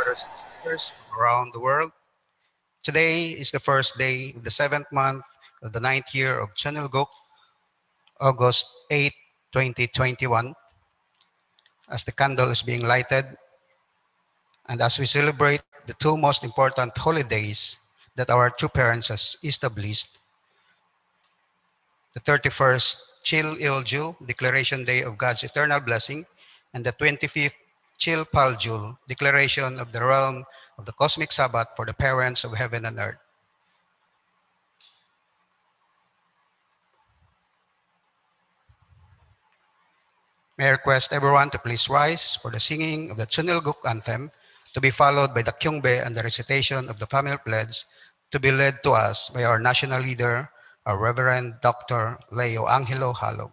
brothers and sisters from around the world. Today is the first day of the seventh month of the ninth year of Channelguk, August 8, 2021, as the candle is being lighted and as we celebrate the two most important holidays that our two parents has established, the 31st Chil Il Jul, Declaration Day of God's Eternal Blessing, and the 25th Chil Pal Jul, Declaration of the Realm of the Cosmic Sabbath for the parents of heaven and earth. May I request everyone to please rise for the singing of the Chunilguk anthem, to be followed by the Kyungbe and the recitation of the family pledge, to be led to us by our national leader, our Reverend Dr. Leo Angelo Halog.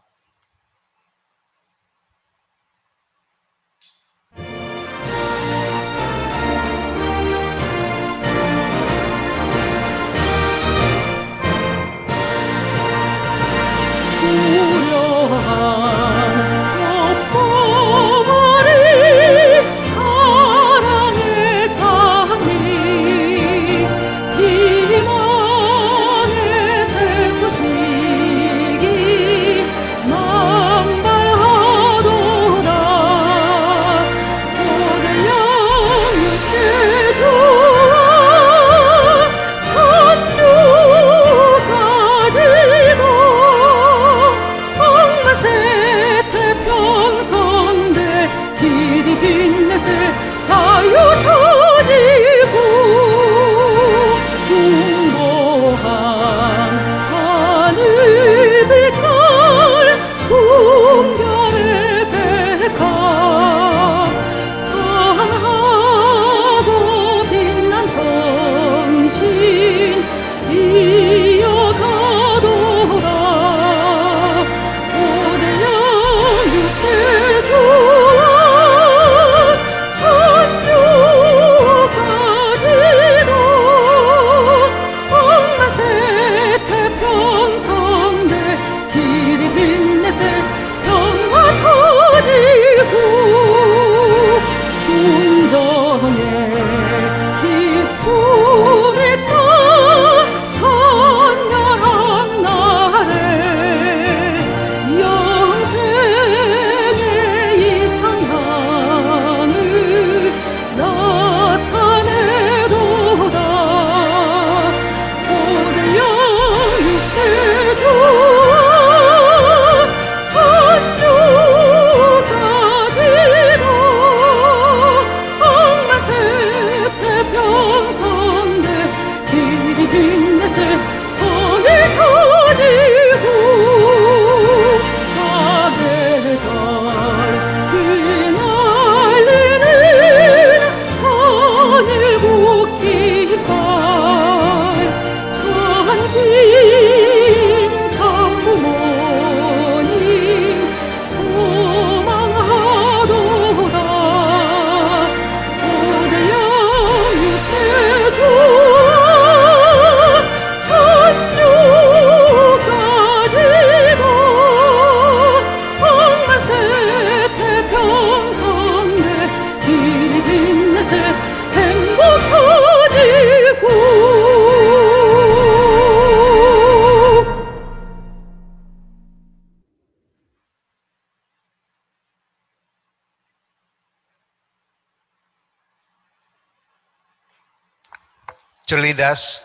To lead us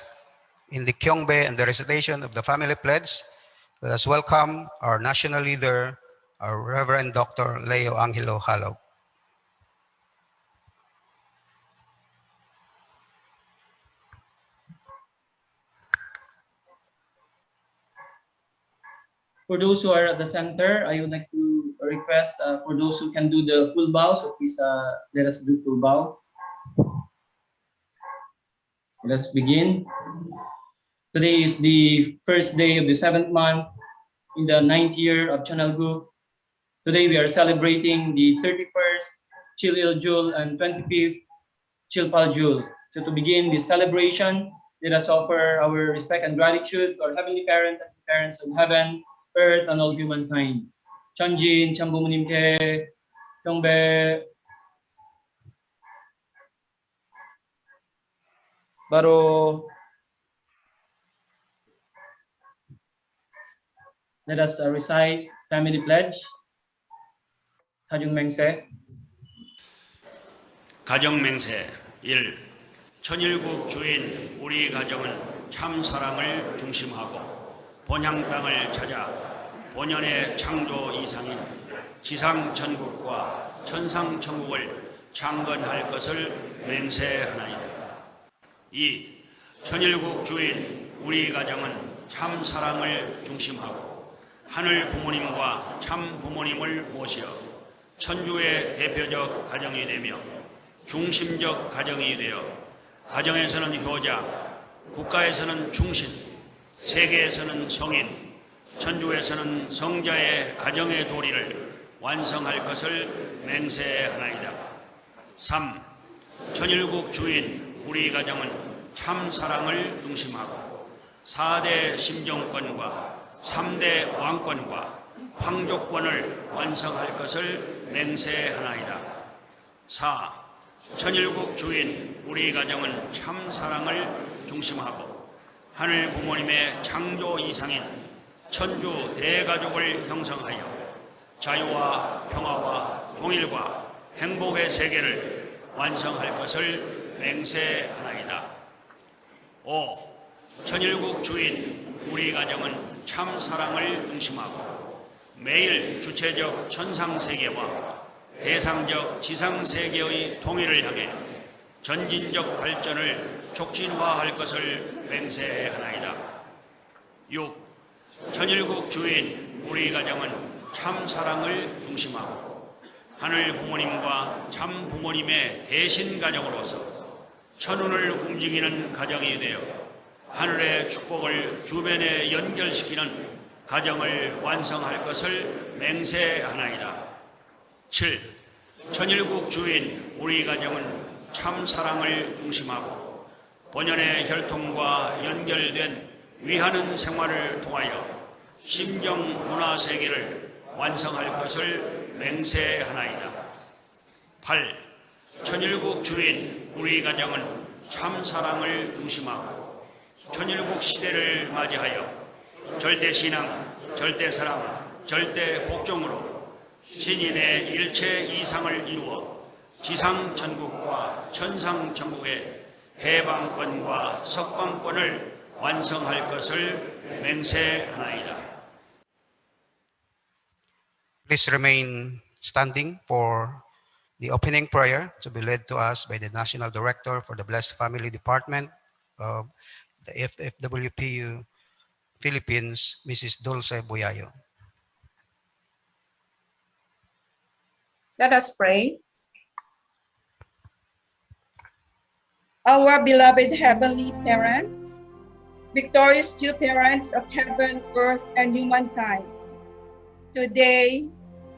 in the Kyungbe and the recitation of the family pledge, let us welcome our national leader, our Reverend Dr. Leo Angelo Halog. For those who are at the center, I would like to request for those who can do the full bow, so please let us do full bow. Let's begin. Today is the first day of the seventh month in the ninth year of Channelguk. Today we are celebrating the 31st Chil Il Jul and 25th Chil Pal Jul. So to begin this celebration, let us offer our respect and gratitude to our Heavenly Parent and parents of heaven, earth, and all humankind. Chanjin, Chambumunimke, Kyungbe, Baru let us recite family pledge. 가정맹세. 가정맹세 1. 천일국 주인 우리 가정은 참 사랑을 중심하고 본향 땅을 찾아 본연의 창조 이상인 지상 천국과 천상 천국을 창건할 것을 맹세하나이다. 2. 천일국 주인 우리 가정은 참 사랑을 중심하고 하늘 부모님과 참 부모님을 모시어 천주의 대표적 가정이 되며 중심적 가정이 되어 가정에서는 효자, 국가에서는 충신, 세계에서는 성인, 천주에서는 성자의 가정의 도리를 완성할 것을 맹세하나이다. 3. 천일국 주인 우리 가정은 참 사랑을 중심하고 4대 심정권과 3대 왕권과 황족권을 완성할 것을 맹세하나이다. 4. 천일국 주인 우리 가정은 참 사랑을 중심하고 하늘 부모님의 창조 이상인 천주 대가족을 형성하여 자유와 평화와 통일과 행복의 세계를 완성할 것을 맹세하나이다. 5. 천일국 주인 우리 가정은 참 사랑을 중심하고 매일 주체적 천상세계와 대상적 지상세계의 통일을 향해 전진적 발전을 촉진화할 것을 맹세하나이다. 6. 천일국 주인 우리 가정은 참 사랑을 중심하고 하늘 부모님과 참 부모님의 대신 가정으로서 천운을 움직이는 가정이 되어 하늘의 축복을 주변에 연결시키는 가정을 완성할 것을 맹세하나이다. 7. 천일국 주인 우리 가정은 참 사랑을 중심하고 본연의 혈통과 연결된 위하는 생활을 통하여 심정 문화 세계를 완성할 것을 맹세하나이다. 8. 천일국 주인 우리 가정은 참 사랑을 중심하고 천일국 시대를 맞이하여 절대신앙, 절대사랑, 절대복종으로 신인의 일체 이상을 이루어 지상천국과 천상천국의 해방권과 석방권을 완성할 것을 맹세하나이다. Please remain standing for the opening prayer to be led to us by the National Director for the Blessed Family Department of the FFWPU Philippines, Mrs. Dulce Boyayo. Let us pray. Our beloved Heavenly Parent, victorious two parents of heaven, earth, and humankind, today,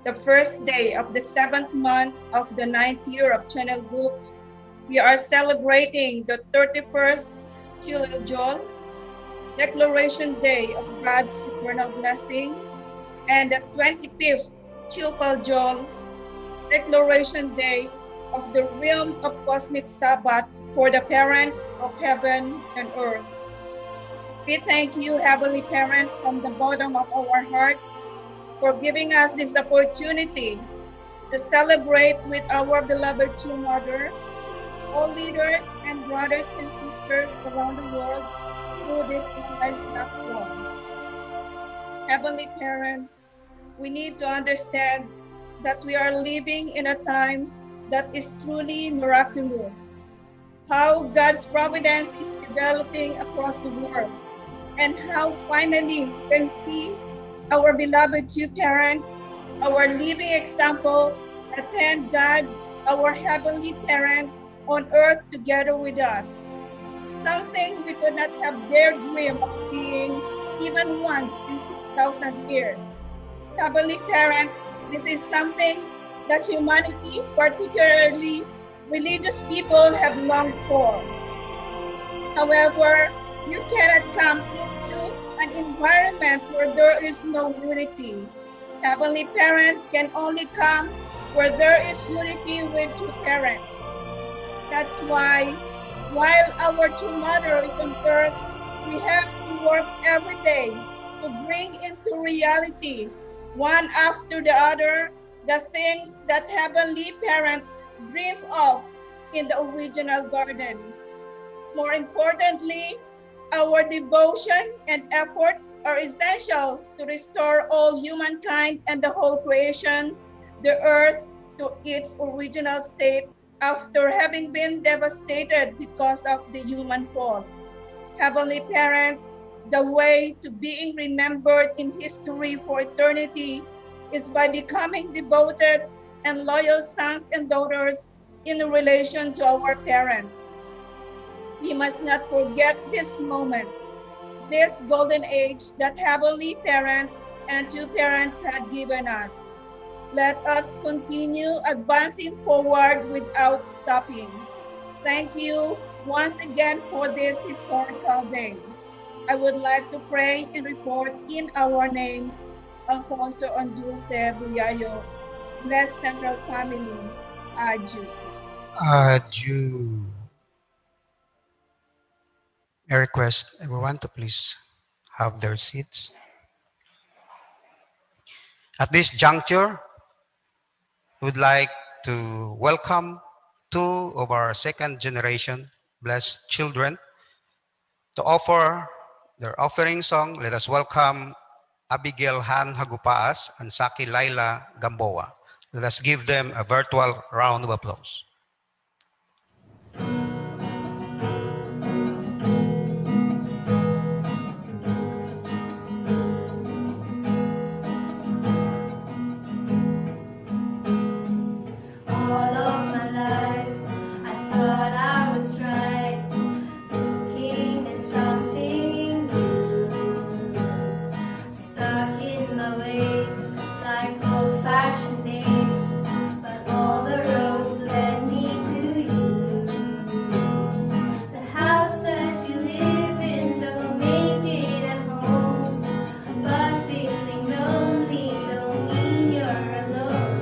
the first day of the 7th month of the 9th year of Channel Group, we are celebrating the 31st Kilojol, Declaration Day of God's eternal blessing, and the 25th Kilojol, Declaration Day of the realm of cosmic Sabbath for the parents of heaven and earth. We thank you, Heavenly Parent, from the bottom of our heart for giving us this opportunity to celebrate with our beloved True Mother, all leaders and brothers and sisters around the world through this online platform. Heavenly Parent, we need to understand that we are living in a time that is truly miraculous. How God's providence is developing across the world, and how finally we can see our beloved two parents, our living example, attend God, our Heavenly Parent, on earth together with us. Something we could not have dared dream of seeing even once in 6,000 years. Heavenly Parent, this is something that humanity, particularly religious people, have longed for. However, you cannot come into an environment where there is no unity. Heavenly Parent can only come where there is unity with two parents. That's why While our true mother is on earth, we have to work every day to bring into reality, one after the other, the things that Heavenly Parent dreamed of in the original garden. More importantly, our devotion and efforts are essential to restore all humankind and the whole creation, the earth, to its original state after having been devastated because of the human fall. Heavenly Parent, the way to being remembered in history for eternity is by becoming devoted and loyal sons and daughters in relation to our parent. We must not forget this moment, this golden age that Heavenly Parent and two parents had given us. Let us continue advancing forward without stopping. Thank you once again for this historical day. I would like to pray and report in our names, Alfonso and Dulce Buyayo, Blessed Central Family, Aju. Adieu. I request everyone to please have their seats. At this juncture, we would like to welcome two of our second generation blessed children to offer their offering song. Let us welcome Abigail Han Hagupaas and Saki Laila Gamboa. Let us give them a virtual round of applause. All of my life, I thought I was right, looking at something new, stuck in my ways like old-fashioned days, but all the roads led me to you. The house that you live in don't make it at home, but feeling lonely don't mean you're alone.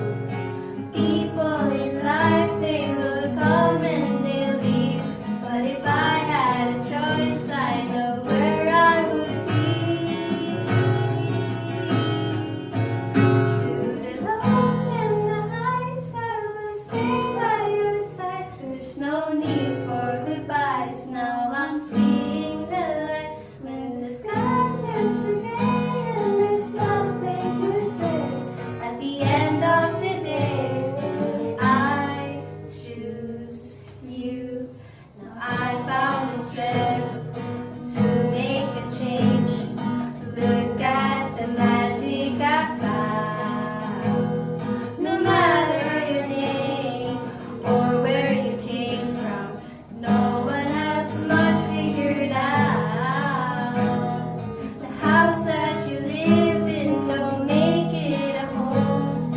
People in life, they will come and they'll leave, but if I had a choice, I know where I would be. Through the lows and the highs, I will stay by your side. There's no need for goodbyes, now I'm seeing the light. When the sky turns to gray and there's nothing to say, at the end of the day, I choose you. Now I found the strength to make a change. Look at the magic I found. No matter your name or where you came from, no one has much figured out. The house that you live in don't make it a home,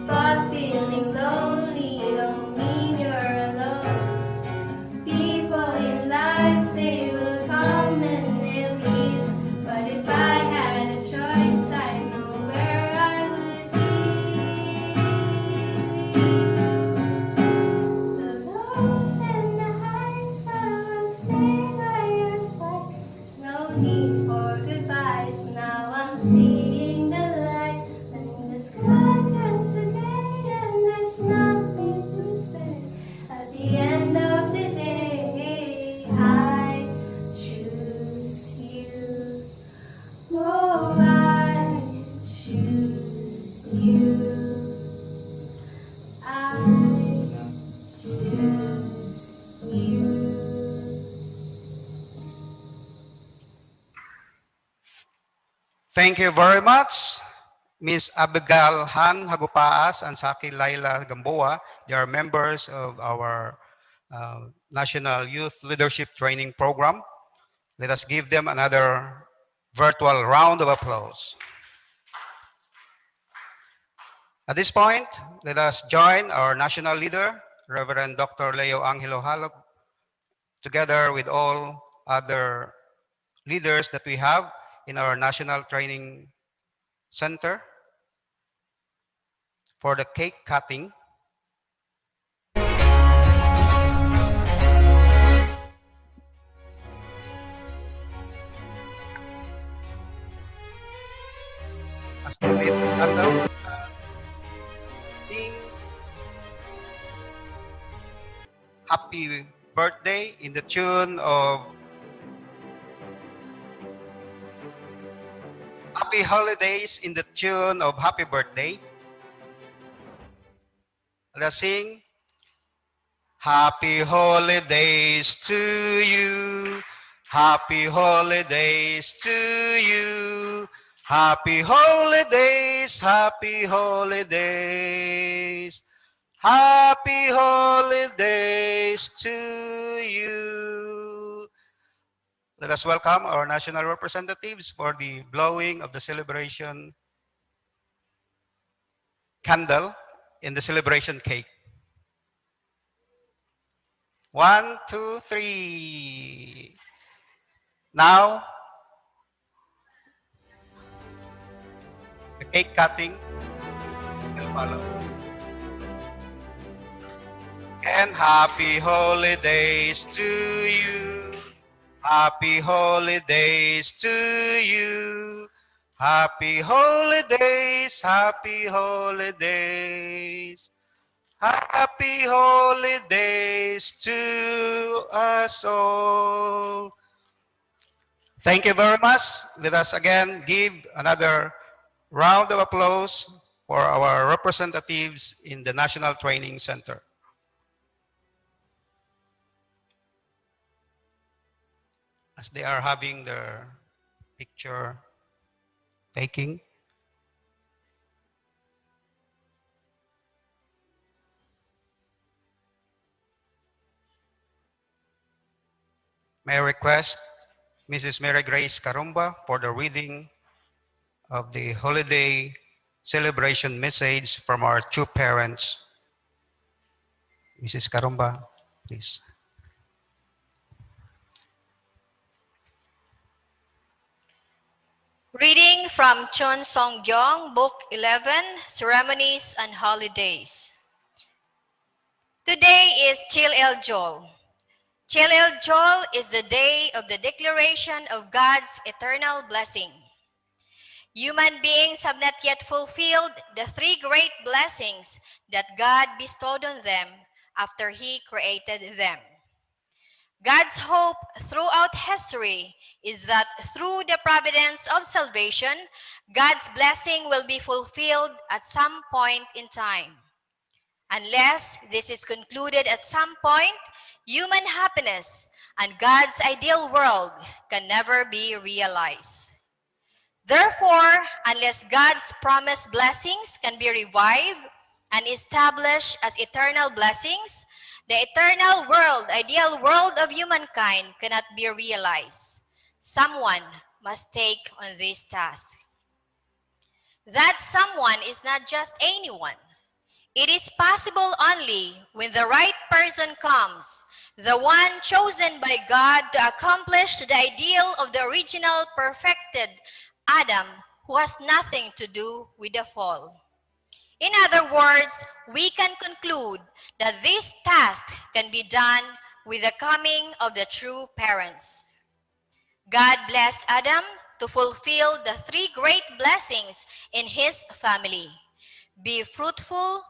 but feeling lonely don't mean you're alone. People in life, they will come and they'll leave, but if I had a choice, I know where I would be. The lows and the highs, I will stay by your side. There's no need for goodbyes, now I'm seeing the light. When the sky turns to gray and there's nothing to say, at the end of the day, I choose you. Oh, I choose you. I choose you. Thank you very much, Ms. Abigail Han Hagupaas and Saki Laila Gamboa. They are members of our National Youth Leadership Training Program. Let us give them another virtual round of applause. At this point, let us join our national leader, Reverend Dr. Leo Angelo Halog, together with all other leaders that we have in our National Training Center for the cake cutting. candle. Sing happy birthday in the tune of happy holidays in the tune of happy birthday. Let us sing happy holidays to you. Happy holidays to you. Happy holidays, happy holidays. Happy holidays to you. Let us welcome our national representatives for the blowing of the celebration candle in the celebration cake. 1, 2, 3. Now, the cake cutting will follow. And happy holidays to you. Happy holidays to you. Happy holidays, happy holidays. Happy holidays to us all. Thank you very much. Let us again give another round of applause for our representatives in the National Training Center. As they are having their picture taking. May I request Mrs. Mary Grace Carumba for the reading of the holiday celebration message from our two parents. Mrs. Carumba, please. Reading from Chon Song-gyong, Book 11, Ceremonies and Holidays. Today is Chil-el-Jol. Chil-el-Jol is the day of the declaration of God's eternal blessing. Human beings have not yet fulfilled the three great blessings that God bestowed on them after He created them. God's hope throughout history is that through the providence of salvation, God's blessing will be fulfilled at some point in time. Unless this is concluded at some point, human happiness and God's ideal world can never be realized. Therefore, unless God's promised blessings can be revived and established as eternal blessings, the eternal world, ideal world of humankind cannot be realized. Someone must take on this task. That someone is not just anyone. It is possible only when the right person comes, the one chosen by God to accomplish the ideal of the original perfected Adam, who has nothing to do with the fall. In other words, we can conclude that this task can be done with the coming of the true parents. God blessed Adam to fulfill the three great blessings in his family. Be fruitful,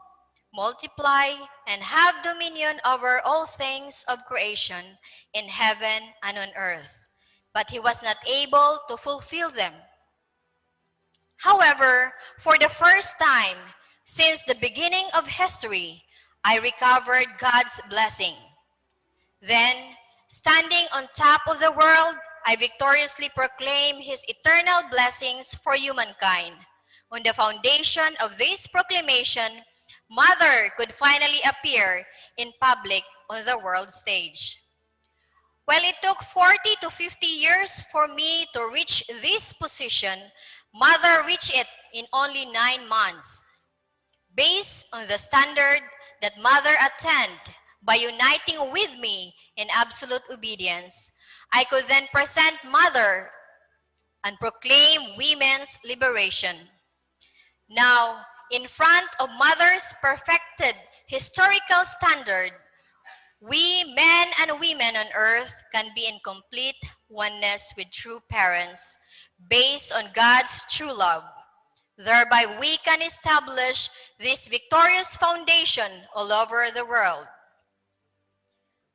multiply, and have dominion over all things of creation in heaven and on earth. But he was not able to fulfill them. However, for the first time since the beginning of history, I recovered God's blessing. Then, standing on top of the world, I victoriously proclaim His eternal blessings for humankind. On the foundation of this proclamation, Mother could finally appear in public on the world stage. While it took 40 to 50 years for me to reach this position, Mother reached it in only 9 months. Based on the standard that Mother attained by uniting with me in absolute obedience, I could then present Mother and proclaim women's liberation. Now, in front of Mother's perfected historical standard, we men and women on earth can be in complete oneness with true parents based on God's true love. Thereby we can establish this victorious foundation all over the world.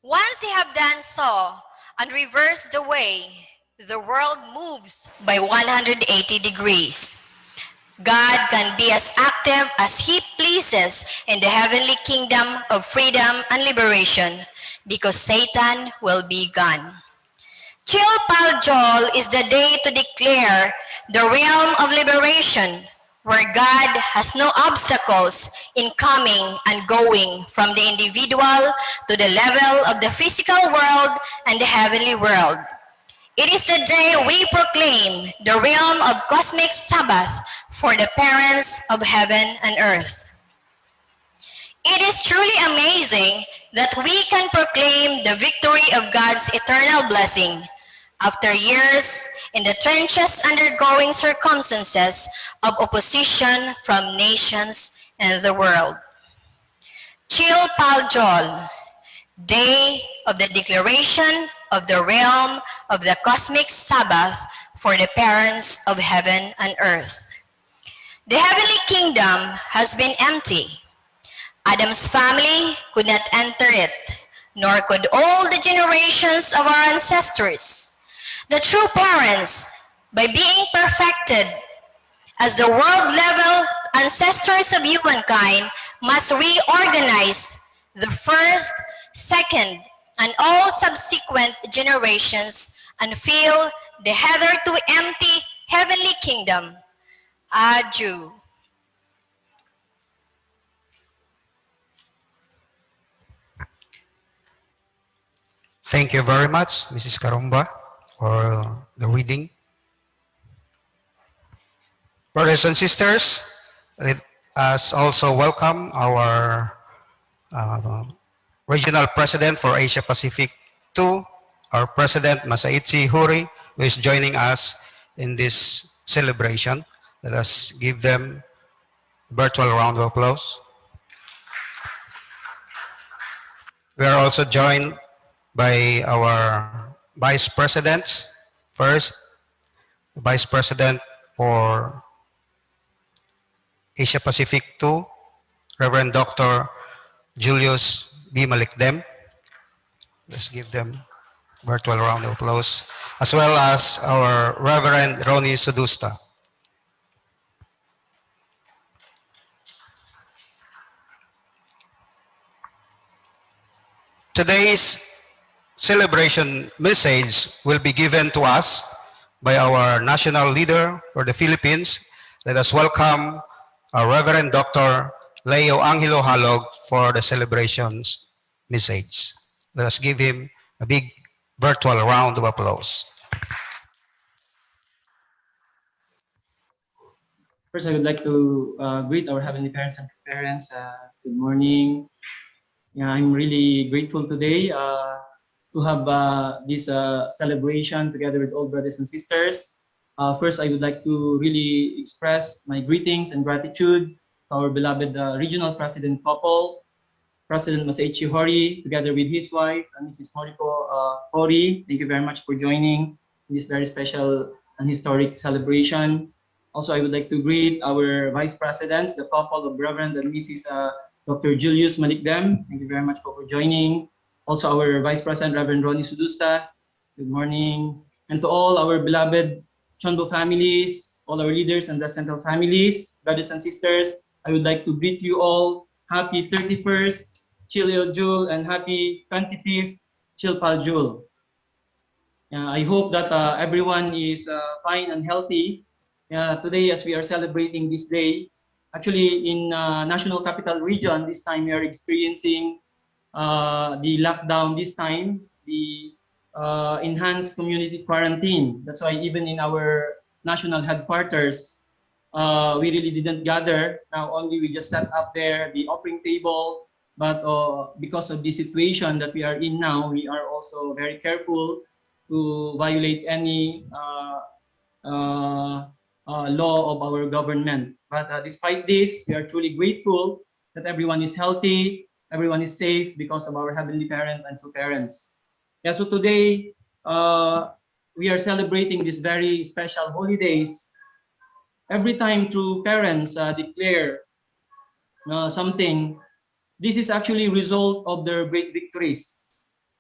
Once they have done so and reversed the way, the world moves by 180 degrees. God can be as active as He pleases in the heavenly kingdom of freedom and liberation because Satan will be gone. Chilpaljol is the day to declare the realm of liberation where God has no obstacles in coming and going from the individual to the level of the physical world and the heavenly world. It is the day we proclaim the realm of cosmic Sabbath for the parents of heaven and earth. It is truly amazing that we can proclaim the victory of God's eternal blessing after years in the trenches undergoing circumstances of opposition from nations and the world. Chilpaljol, Day of the Declaration of the Realm of the Cosmic Sabbath for the parents of heaven and earth. The heavenly kingdom has been empty. Adam's family could not enter it, nor could all the generations of our ancestors. The true parents, by being perfected as the world-level ancestors of humankind, must reorganize the first, second, and all subsequent generations and fill the hitherto empty heavenly kingdom. Adieu. Thank you very much, Mrs. Karumba, for the reading. Brothers and sisters, let us also welcome our Regional President for Asia Pacific 2, our President Masaichi Huri, who is joining us in this celebration. Let us give them a virtual round of applause. We are also joined by our Vice Presidents. First, the Vice President for Asia Pacific 2, Reverend Dr. Julius B. Malikdem. Let's give them a virtual round of applause. As well as our Reverend Ronnie Sudusta. Today's celebration message will be given to us by our national leader for the Philippines. Let us welcome our Reverend Dr. Leo Angelo Halog for the celebrations message. Let us give him a big virtual round of applause. First, I would like to greet our heavenly parents and parents. Good morning. Yeah, I'm really grateful today to have this celebration together with all brothers and sisters. First, I would like to really express my greetings and gratitude to our beloved regional president couple, President Masaichi Hori, together with his wife, Mrs. Moriko Hori. Thank you very much for joining in this very special and historic celebration. Also, I would like to greet our vice presidents, the couple of Reverend and Mrs. Dr. Julius Malikdem. Thank you very much for joining. Also, our Vice President, Reverend Ronnie Sudusta. Good morning. And to all our beloved Chonbo families, all our leaders and the central families, brothers and sisters, I would like to greet you all. Happy 31st Chiliojul and happy 25th Chilpaljul. I hope that everyone is fine and healthy. Today, as we are celebrating this day, actually in National Capital Region, this time we are experiencing the lockdown this time, the enhanced community quarantine. That's why even in our national headquarters, we really didn't gather. Now only we just set up there the offering table. But because of the situation that we are in now, we are also very careful to violate any law of our government. But despite this, we are truly grateful that everyone is healthy, everyone is safe because of our Heavenly Parent and true parents. Yeah, so today we are celebrating these very special holidays every time true parents declare something, this is actually a result of their great victories.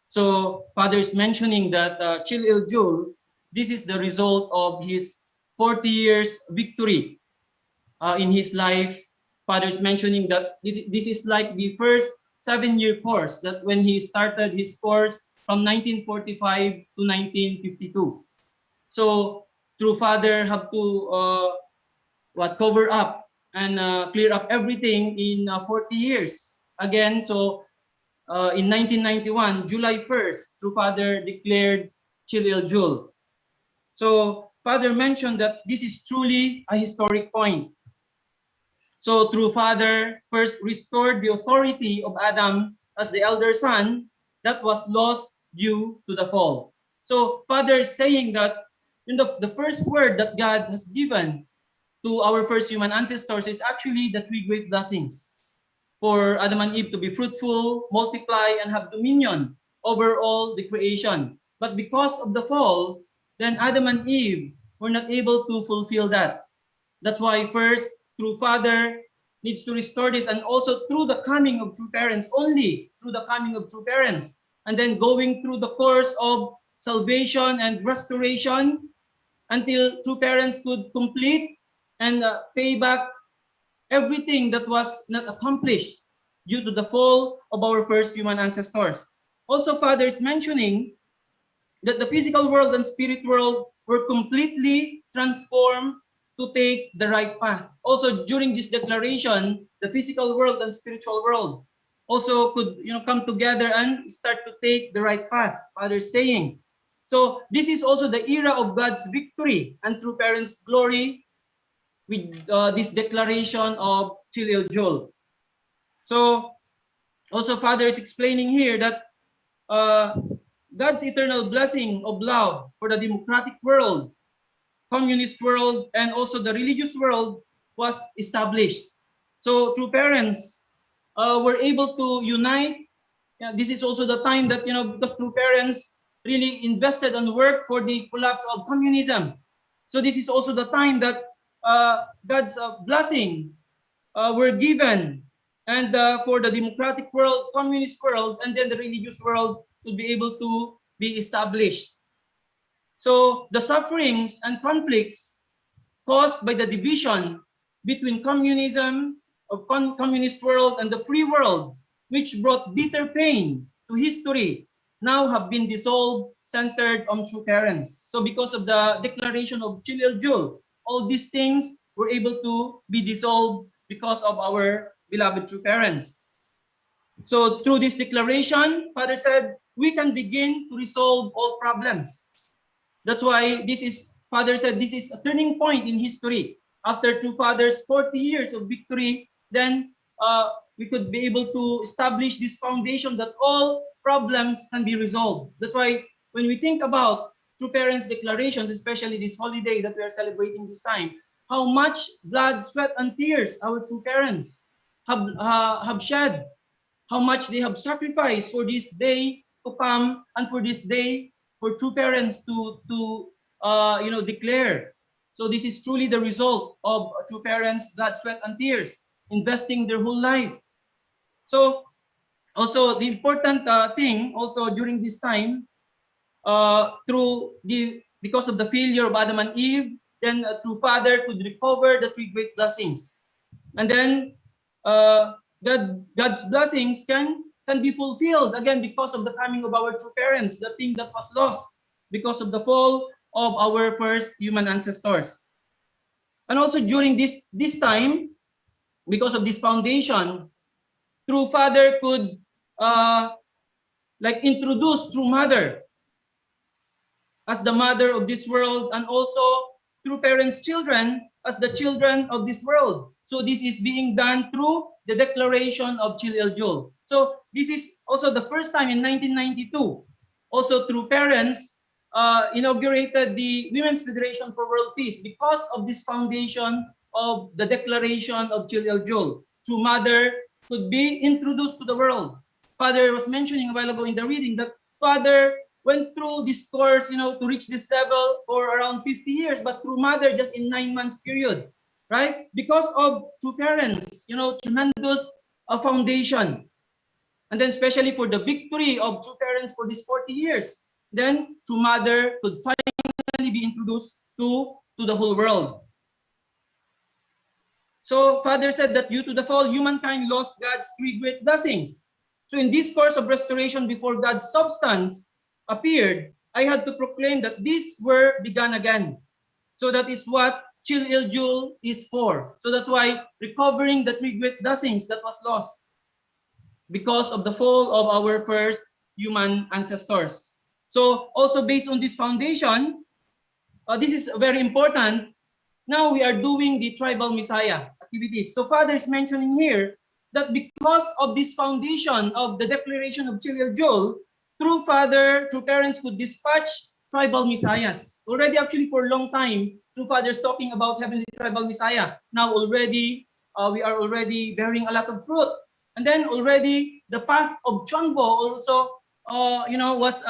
So Father is mentioning that Chil Il-jul, this is the result of his 40 years victory in his life. Father is mentioning that this is like the first 7-year course, that when he started his course from 1945 to 1952. So through Father have to cover up and clear up everything in 40 years. Again, so in 1991, July 1st, through Father declared Chil Il-jul. So Father mentioned that this is truly a historic point. So through Father first restored the authority of Adam as the elder son that was lost due to the fall. So Father is saying that the first word that God has given to our first human ancestors is actually the three great blessings for Adam and Eve to be fruitful, multiply, and have dominion over all the creation. But because of the fall, then Adam and Eve were not able to fulfill that. That's why first, through Father needs to restore this, and also through the coming of true parents, only through the coming of true parents, and then going through the course of salvation and restoration until true parents could complete and pay back everything that was not accomplished due to the fall of our first human ancestors. Also, Father is mentioning that the physical world and spirit world were completely transformed to take the right path. Also, during this declaration, the physical world and spiritual world also could come together and start to take the right path, Father is saying. So this is also the era of God's victory and true parents' glory with this declaration of Chil Il-jul. So also Father is explaining here that God's eternal blessing of love for the democratic world, communist world, and also the religious world was established. So true parents were able to unite. This is also the time that, because true parents really invested and worked for the collapse of communism. So this is also the time that God's blessing were given, and for the democratic world, communist world, and then the religious world to be able to be established. So the sufferings and conflicts caused by the division between communism of communist world and the free world, which brought bitter pain to history, now have been dissolved, centered on true parents. So because of the declaration of Chil Il-jul, all these things were able to be dissolved because of our beloved true parents. So through this declaration, Father said, we can begin to resolve all problems. That's why Father said, this is a turning point in history. After True Father's 40 years of victory, then we could be able to establish this foundation that all problems can be resolved. That's why when we think about True Parents' declarations, especially this holiday that we are celebrating this time, how much blood, sweat, and tears our true parents have shed, how much they have sacrificed for this day to come, and for this day for true parents to declare. So this is truly the result of true parents' blood, sweat, and tears, investing their whole life. So also the important thing also during this time, because of the failure of Adam and Eve, then true Father could recover the three great blessings, and then God's blessings can be fulfilled again because of the coming of our true parents, the thing that was lost because of the fall of our first human ancestors. And also during this time, because of this foundation, true Father could introduce true Mother as the mother of this world, and also true parents' children as the children of this world. So this is being done through the declaration of Chil Il-jul. So this is also the first time in 1992. Also true parents inaugurated the Women's Federation for World Peace because of this foundation of the declaration of Chil Il-jul. True Mother could be introduced to the world. Father was mentioning a while ago in the reading that Father went through this course, to reach this level for around 50 years, but through Mother just in 9 months period. right? Because of true parents, tremendous foundation. And then especially for the victory of true parents for these 40 years, then true mother could finally be introduced to the whole world. So Father said that due to the fall, humankind lost God's three great blessings. So in this course of restoration before God's substance appeared, I had to proclaim that these were begun again. So that is what Chil Il Jul is for. So that's why recovering the three great blessings that was lost because of the fall of our first human ancestors. So also based on this foundation, this is very important. Now we are doing the tribal Messiah activities. So Father is mentioning here that because of this foundation of the declaration of Chil Joel, through Father, through parents could dispatch tribal Messiahs. Already actually for a long time, through Father's talking about heavenly tribal Messiah. Now already, we are already bearing a lot of fruit. And then already the path of Chonbo also was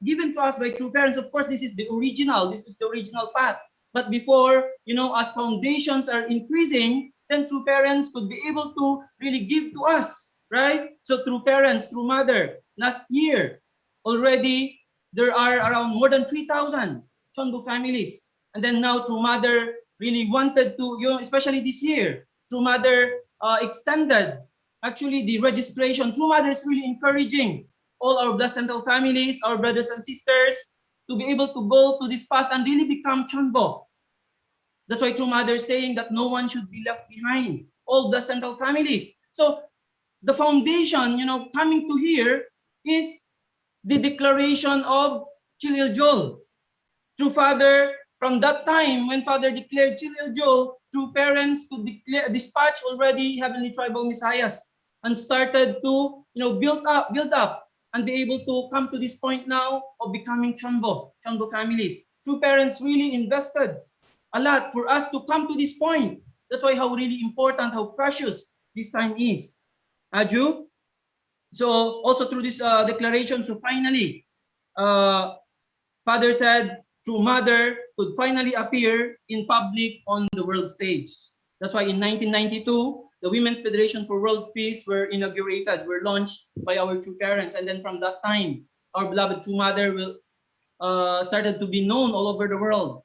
given to us by true parents. Of course, this is the original path. But before, as foundations are increasing, then true parents could be able to really give to us, right? So through parents, through mother, last year, already there are around more than 3,000 Chonbu families. And then now through mother really wanted to, especially this year, through mother extended actually the registration. True mother is really encouraging all our Blessed Central families, our brothers and sisters, to be able to go to this path and really become Chonbo. That's why True Mother is saying that no one should be left behind, all the central families. So the foundation, coming to here is the declaration of Chil Joel. True Father, from that time when Father declared Chil Joel, true parents could dispatch already heavenly tribal messiahs and started to build up and be able to come to this point now of becoming Chonbo families. True parents really invested a lot for us to come to this point. That's why how really important, how precious this time is. Aju? So also through this declaration, so finally, Father said, true mother could finally appear in public on the world stage. That's why in 1992, the Women's Federation for World Peace were launched by our true parents. And then from that time, our beloved true mother will started to be known all over the world,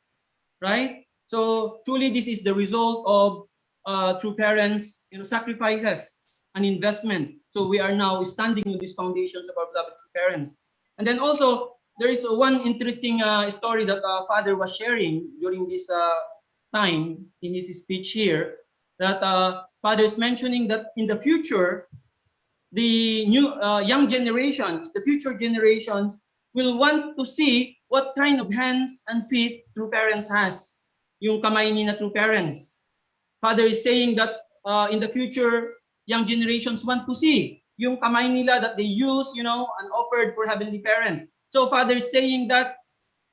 right? So truly this is the result of true parents, sacrifices and investment. So we are now standing on these foundations of our beloved true parents. And then also, there is one interesting story that Father was sharing during this time in his speech here, that Father is mentioning that in the future, the new young generations, the future generations, will want to see what kind of hands and feet true parents has, yung kamay ni na true parents. Father is saying that in the future, young generations want to see yung kamay nila that they use, and offered for heavenly parent. So Father is saying that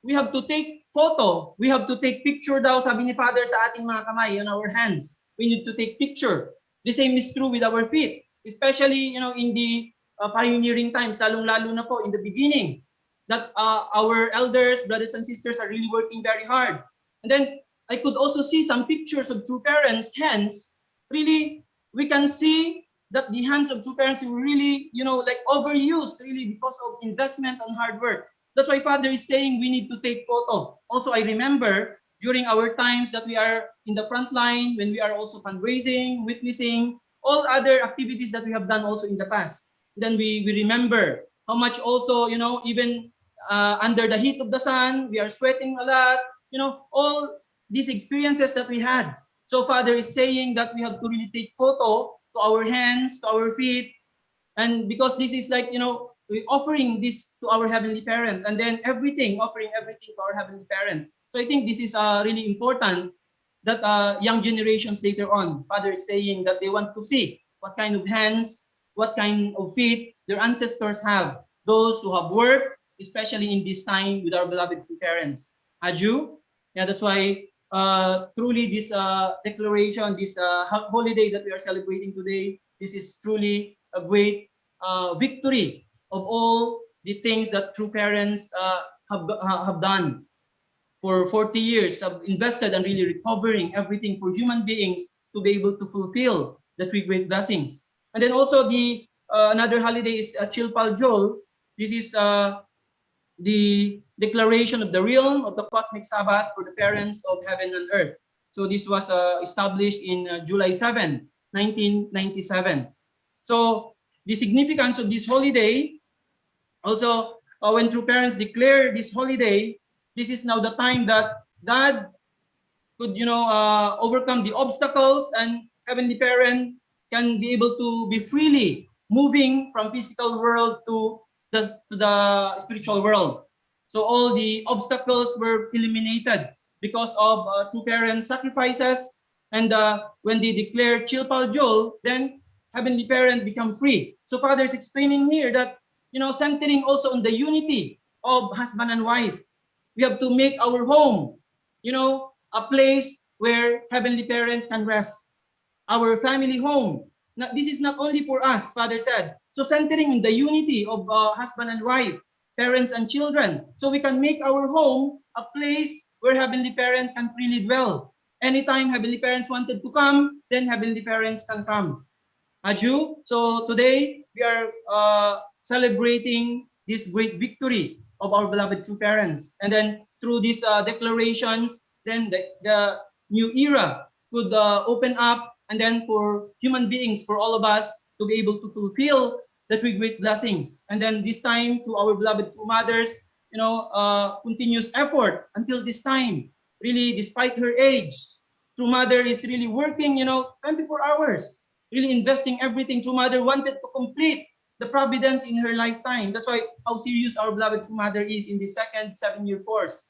we have to take photo, we have to take picture daw, sabi ni Father, sa ating mga kamay, on our hands. We need to take picture. The same is true with our feet, especially in the pioneering times, lalong-lalo na po in the beginning, that our elders, brothers and sisters are really working very hard. And then I could also see some pictures of true parents' hands. Really, we can see that the hands of true parents were really, like overused, really, because of investment and hard work. That's why Father is saying we need to take photo. Also, I remember during our times that we are in the front line, when we are also fundraising, witnessing, all other activities that we have done also in the past. Then we remember how much also, even under the heat of the sun, we are sweating a lot, all these experiences that we had. So Father is saying that we have to really take photo to our hands, to our feet, and because this is like, we're offering this to our heavenly parent, and then offering everything to our heavenly parent. So I think this is really important that young generations later on, Father is saying that they want to see what kind of hands, what kind of feet their ancestors have, those who have worked, especially in this time with our beloved true parents. Aju? Yeah, that's why truly this declaration, this holiday that we are celebrating today, this is truly a great victory of all the things that true parents have done for 40 years have invested and really recovering everything for human beings to be able to fulfill the three great blessings. And then also the another holiday is Chilpal. This is the declaration of the realm of the cosmic Sabbath for the parents of heaven and earth. So this was established in July 7, 1997. So the significance of this holiday, also when true parents declare this holiday, this is now the time that God could, overcome the obstacles, and heavenly parent can be able to be freely moving from physical world to the spiritual world. So all the obstacles were eliminated because of true parent sacrifices. And when they declare Chilpal, then heavenly parent become free. So Father is explaining here that, centering also on the unity of husband and wife. We have to make our home, a place where heavenly parent can rest. Our family home. Now, this is not only for us, Father said. So centering in the unity of husband and wife, parents and children. So we can make our home a place where heavenly parent can freely dwell. Anytime heavenly parents wanted to come, then heavenly parents can come. Aju, so today we are celebrating this great victory of our beloved true parents. And then through these declarations, then the new era could open up, and then for human beings, for all of us to be able to fulfill the three great blessings. And then this time to our beloved true mothers, continuous effort until this time. Really, despite her age, true mother is really working, 24 hours, really investing everything. True mother wanted to complete the providence in her lifetime. That's why how serious our beloved true mother is in the second 7-year course.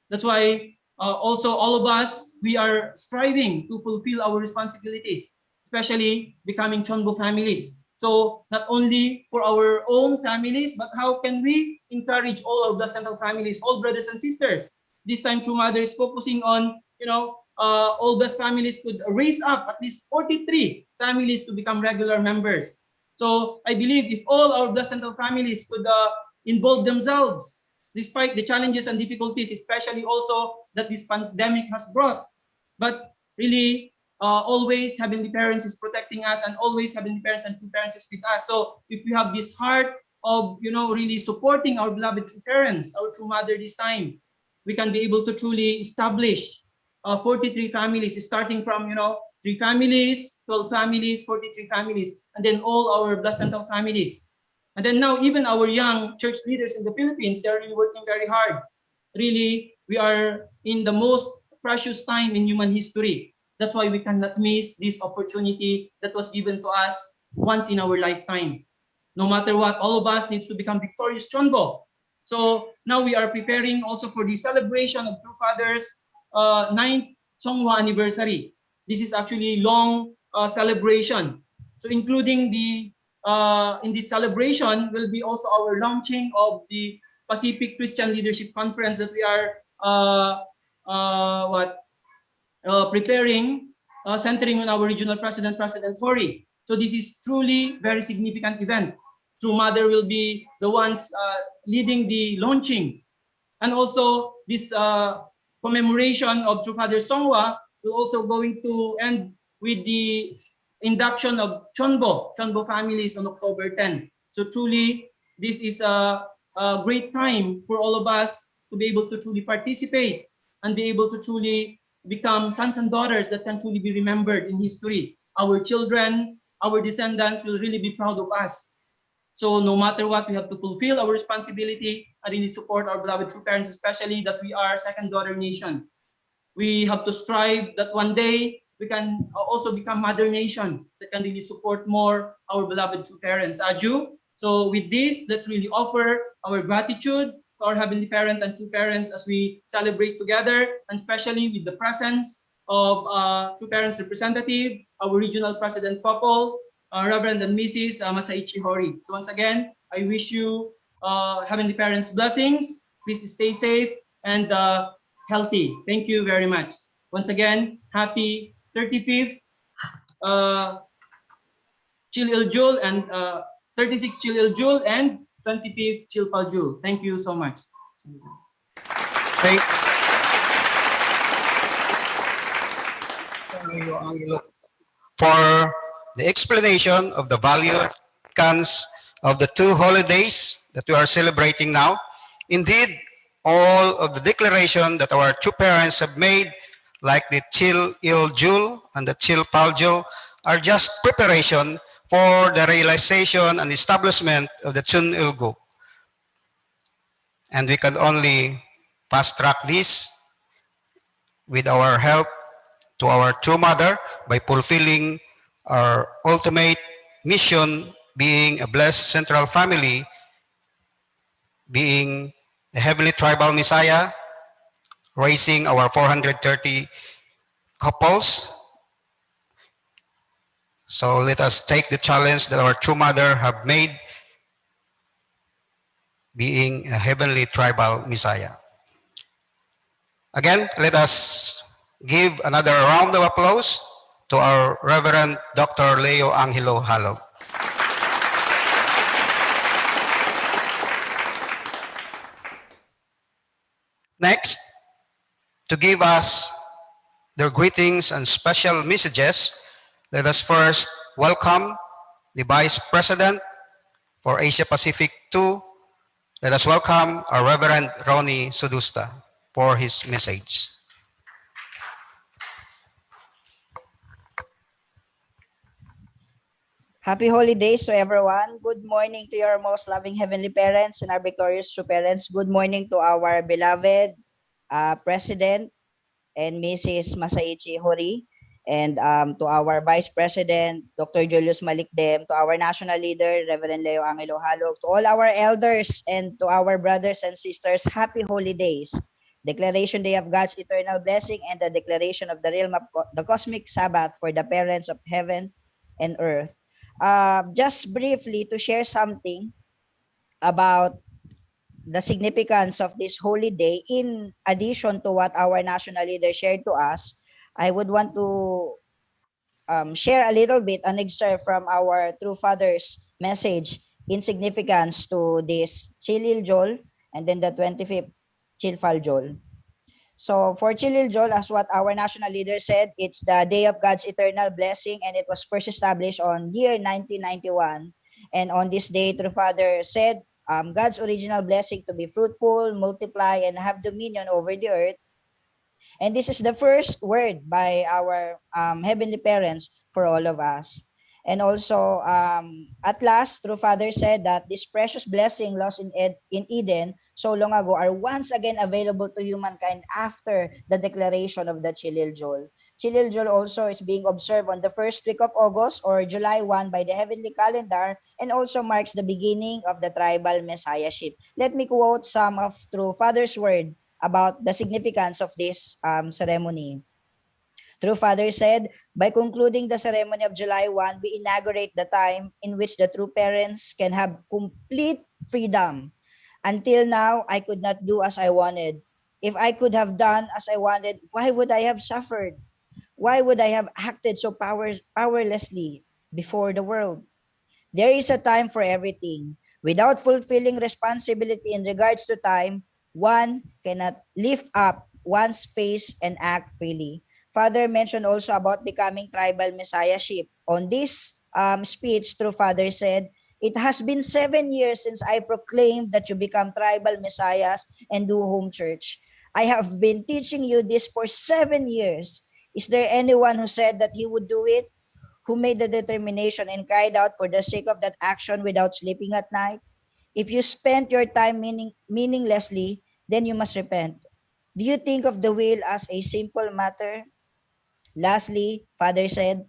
That's why also all of us, we are striving to fulfill our responsibilities, especially becoming Chonbo families. So not only for our own families, but how can we encourage all our Blessed Central families, all brothers and sisters? This time True Mother is focusing on, all Blessed families could raise up at least 43 families to become regular members. So I believe if all our Blessed Central families could involve themselves, despite the challenges and difficulties, especially also that this pandemic has brought. But really, always Heavenly Parents is protecting us, and always Heavenly Parents and True Parents is with us. So if we have this heart of, really supporting our beloved True Parents, our True Mother this time, we can be able to truly establish 43 families, starting from, 3 families, 12 families, 43 families, and then all our Blessed Central families. And then now, even our young church leaders in the Philippines, they're really working very hard. Really, we are in the most precious time in human history. That's why we cannot miss this opportunity that was given to us once in our lifetime. No matter what, all of us needs to become victorious Chonbo. So now we are preparing also for the celebration of True Father's 9th Songhwa anniversary. This is actually long celebration. So including the in this celebration will be also our launching of the Pacific Christian Leadership Conference that we are preparing, centering on our regional president, President Hori. So this is truly very significant event. True Mother will be the ones leading the launching. And also this commemoration of True Father Songwa will also going to end with the induction of Chonbo families on October 10. So truly, this is a great time for all of us to be able to truly participate and be able to truly become sons and daughters that can truly be remembered in history. Our children, our descendants will really be proud of us. So no matter what, we have to fulfill our responsibility and really support our beloved True Parents, especially that we are second daughter nation. We have to strive that one day we can also become mother nation that can really support more our beloved True Parents. Aju. So with this, let's really offer our gratitude to our Heavenly Parent and True Parents as we celebrate together, and especially with the presence of True Parents representative, our regional president couple, Reverend and Mrs. Masaichi Hori. So once again, I wish you Heavenly Parents blessings. Please stay safe and healthy. Thank you very much. Once again, happy 35th Chil Il Jul and 36th Chil Il Jul and 25th Chilpal Jul. Thank you so much. for the explanation of the value and significance of the two holidays that we are celebrating now. Indeed, all of the declaration that our two parents have made, like the Chil Il Jul and the Chil Pal Jul, are just preparation for the realization and establishment of the Chun Il Guk. And we can only fast track this with our help to our true mother by fulfilling our ultimate mission, being a blessed central family, being a heavenly tribal messiah, raising our 430 couples. So let us take the challenge that our true mother have made, being a heavenly tribal messiah. Again, let us give another round of applause to our Reverend Dr. Leo Angelo Halog. Next, to give us their greetings and special messages, let us first welcome the Vice President for Asia Pacific 2. Let us welcome our Reverend Ronnie Sudusta for his message. Happy holidays to everyone. Good morning to your most loving heavenly parents and our victorious true parents. Good morning to our beloved President and Mrs. Masaichi Hori, and to our Vice President, Dr. Julius Malikdem, to our National Leader, Reverend Leo Angelo Halog, to all our elders and to our brothers and sisters, happy holidays. Declaration Day of God's eternal blessing and the declaration of the realm of the cosmic Sabbath for the parents of heaven and earth. Just briefly to share something about the significance of this holy day, in addition to what our national leader shared to us, I would want to share a little bit, an excerpt from our True Father's message in significance to this Chilil Jol and then the 25th Chilfal Jol. So for Chilil Jol, as what our national leader said, it's the day of God's eternal blessing, and it was first established on year 1991. And on this day, True Father said, God's original blessing to be fruitful, multiply, and have dominion over the earth. And this is the first word by our heavenly parents for all of us. And also, at last, True Father said that this precious blessing lost in Eden so long ago are once again available to humankind after the declaration of the Chilil Jol. Chilil Jol also is being observed on the first week of August or July 1 by the heavenly calendar, and also marks the beginning of the tribal messiahship. Let me quote some of True Father's word about the significance of this ceremony. True Father said, by concluding the ceremony of July 1, we inaugurate the time in which the true parents can have complete freedom. Until now, I could not do as I wanted. If I could have done as I wanted, why would I have suffered? Why would I have acted so powerlessly before the world? There is a time for everything. Without fulfilling responsibility in regards to time, one cannot lift up one's face and act freely. Father mentioned also about becoming tribal messiahship. On this speech, True Father said, it has been 7 years since I proclaimed that you become tribal messiahs and do home church. I have been teaching you this for 7 years. Is there anyone who said that he would do it? Who made the determination and cried out for the sake of that action without sleeping at night? If you spent your time meaninglessly, then you must repent. Do you think of the will as a simple matter? Lastly, Father said,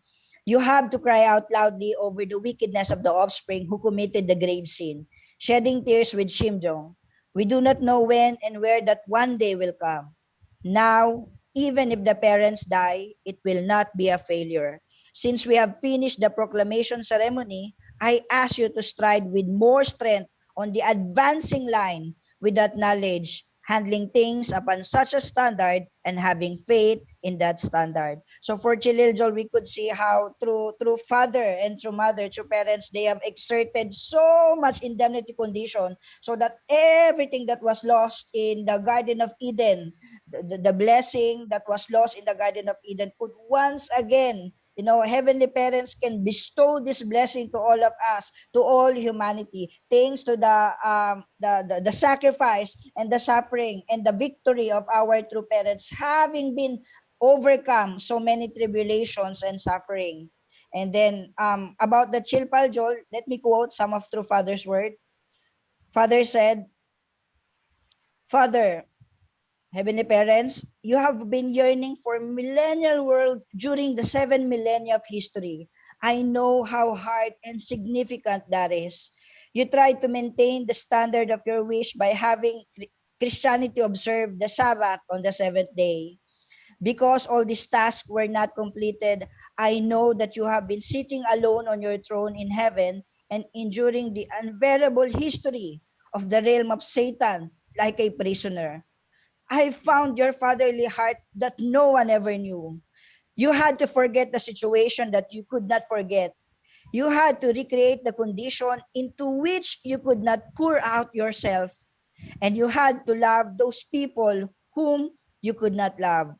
you have to cry out loudly over the wickedness of the offspring who committed the grave sin, shedding tears with Shimjong. We do not know when and where that one day will come. Now, even if the parents die, it will not be a failure. Since we have finished the proclamation ceremony, I ask you to stride with more strength on the advancing line with that knowledge, handling things upon such a standard and having faith in that standard. So for Chililjol, we could see how through father and through mother, through parents, they have exerted so much indemnity condition so that everything that was lost in the Garden of Eden, the blessing that was lost in the Garden of Eden could once again, heavenly parents can bestow this blessing to all of us, to all humanity, thanks to the sacrifice and the suffering and the victory of our true parents, having been overcome so many tribulations and suffering. And then about the Chilpal Joel, let me quote some of True Father's word. Father said, Father, Heavenly parents, you have been yearning for millennial world during the 7 millennia of history. I know how hard and significant that is. You tried to maintain the standard of your wish by having Christianity observe the Sabbath on the seventh day. Because all these tasks were not completed, I know that you have been sitting alone on your throne in heaven and enduring the unbearable history of the realm of Satan like a prisoner. I found your fatherly heart that no one ever knew. You had to forget the situation that you could not forget. You had to recreate the condition into which you could not pour out yourself. And you had to love those people whom you could not love.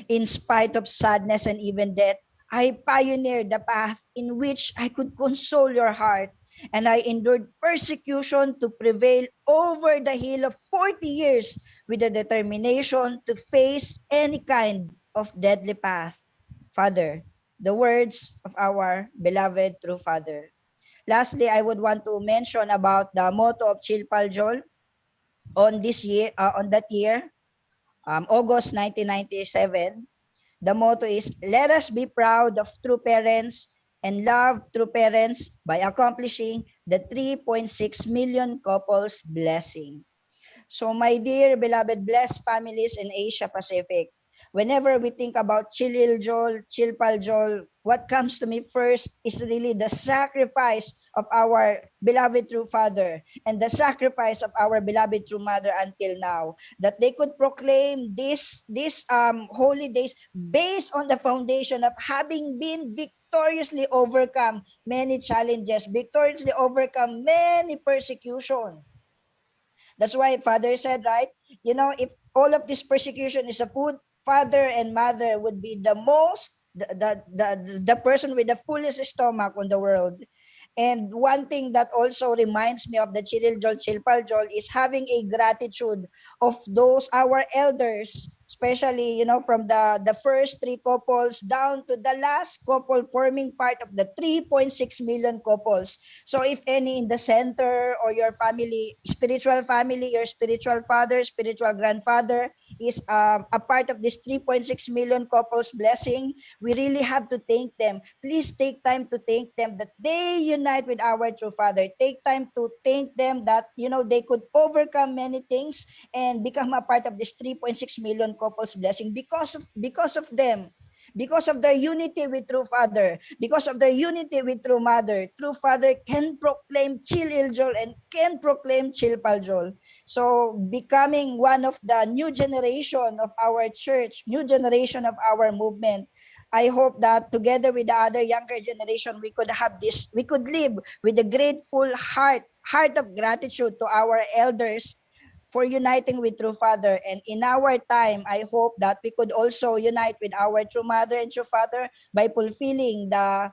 In spite of sadness and even death, I pioneered the path in which I could console your heart, and I endured persecution to prevail over the hill of 40 years with the determination to face any kind of deadly path. Father, the words of our beloved true Father. Lastly, I would want to mention about the motto of Chilpal Joel on this year, on that year, August 1997. The motto is, let us be proud of true parents and love true parents by accomplishing the 3.6 million couples blessing. So my dear beloved blessed families in Asia Pacific, whenever we think about Chililjol, Chilpaljol, what comes to me first is really the sacrifice of our beloved true father and the sacrifice of our beloved true mother until now, that they could proclaim this holidays based on the foundation of having been victoriously overcome many challenges, victoriously overcome many persecution. That's why Father said, right? If all of this persecution is a food, father and mother would be the most, the person with the fullest stomach on the world. And one thing that also reminds me of the Chililjol, Chilpaljol is having a gratitude of those our elders, especially from the first three couples down to the last couple forming part of the 3.6 million couples. So if any in the center or your family, your spiritual father, spiritual grandfather is a part of this 3.6 million couples blessing, we really have to thank them. Please take time to thank them that they unite with our true Father. Take time to thank them that they could overcome many things and become a part of this 3.6 million couples blessing because of them. Because of their unity with true Father, because of their unity with true Mother, true Father can proclaim Chililjol and can proclaim Chilpaljol. So becoming one of the new generation of our church, new generation of our movement, I hope that together with the other younger generation, we could live with a grateful heart of gratitude to our elders for uniting with True Father. And in our time, I hope that we could also unite with our True Mother and True Father by fulfilling the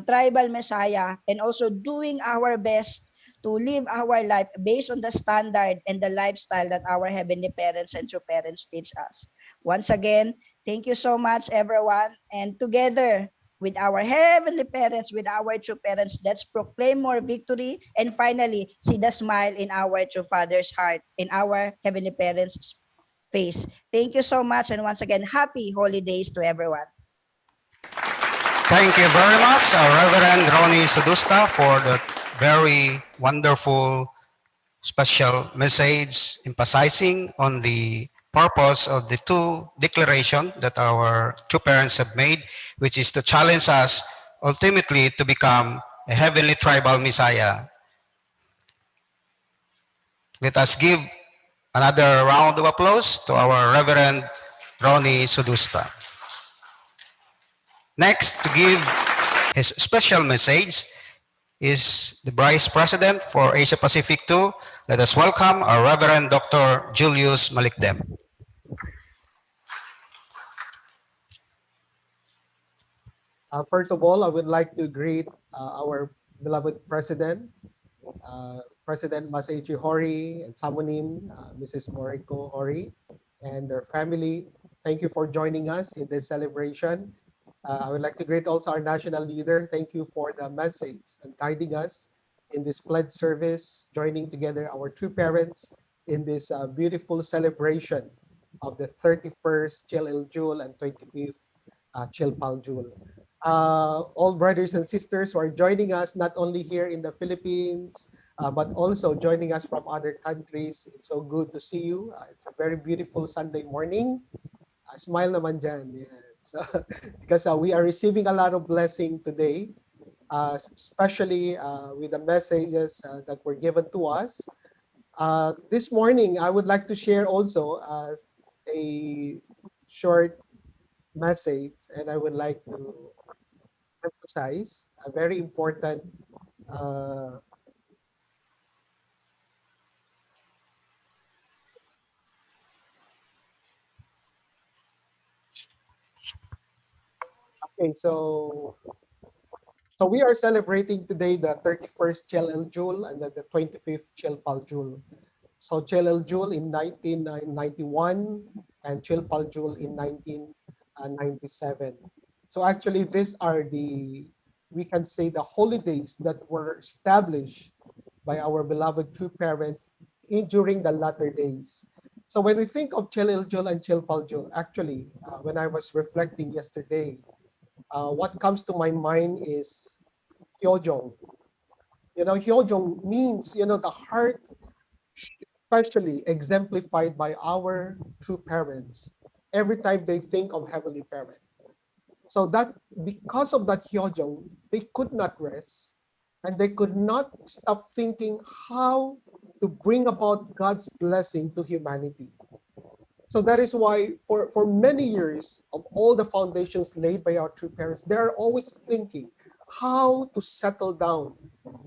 tribal Messiah and also doing our best to live our life based on the standard and the lifestyle that our heavenly parents and true parents teach us. Once again, thank you so much, everyone. And together with our heavenly parents, with our true parents, let's proclaim more victory. And finally, see the smile in our true Father's heart, in our heavenly parents' face. Thank you so much. And once again, happy holidays to everyone. Thank you very much, Reverend Ronnie Sadusta, for the very wonderful special message emphasizing on the purpose of the two declarations that our two parents have made, which is to challenge us ultimately to become a heavenly tribal Messiah. Let us give another round of applause to our Reverend Ronnie Sudusta. Next, to give his special message is the Vice President for Asia Pacific 2. Let us welcome our Reverend Dr. Julius Malikdem. First of all, I would like to greet our beloved President, President Masaichi Hori and Samonim, Mrs. Moriko Hori, and their family. Thank you for joining us in this celebration. I would like to greet also our national leader. Thank you for the message and guiding us in this pledge service, joining together our true parents in this beautiful celebration of the 31st Chil Il Jul and 25th Chil Pal Jul. All brothers and sisters who are joining us not only here in the Philippines, but also joining us from other countries. It's so good to see you. It's a very beautiful Sunday morning. Smile naman dyan. Yeah. So, because we are receiving a lot of blessing today, especially with the messages that were given to us. This morning, I would like to share also a short message, and I would like to emphasize a very important okay, so we are celebrating today the 31st Chel El Jul and then the 25th Chel Pal Jul. So Chel El Jul in 1991 and Chel Pal Jul in 1997. So actually these are we can say the holidays that were established by our beloved true parents during the latter days. So when we think of Chel El Jul and Chel Pal Jul, actually, when I was reflecting yesterday, what comes to my mind is Hyojong. Hyojong means, the heart, especially exemplified by our true parents every time they think of Heavenly Parent. So that because of that Hyojong, they could not rest and they could not stop thinking how to bring about God's blessing to humanity. So that is why for many years of all the foundations laid by our true parents, they are always thinking how to settle down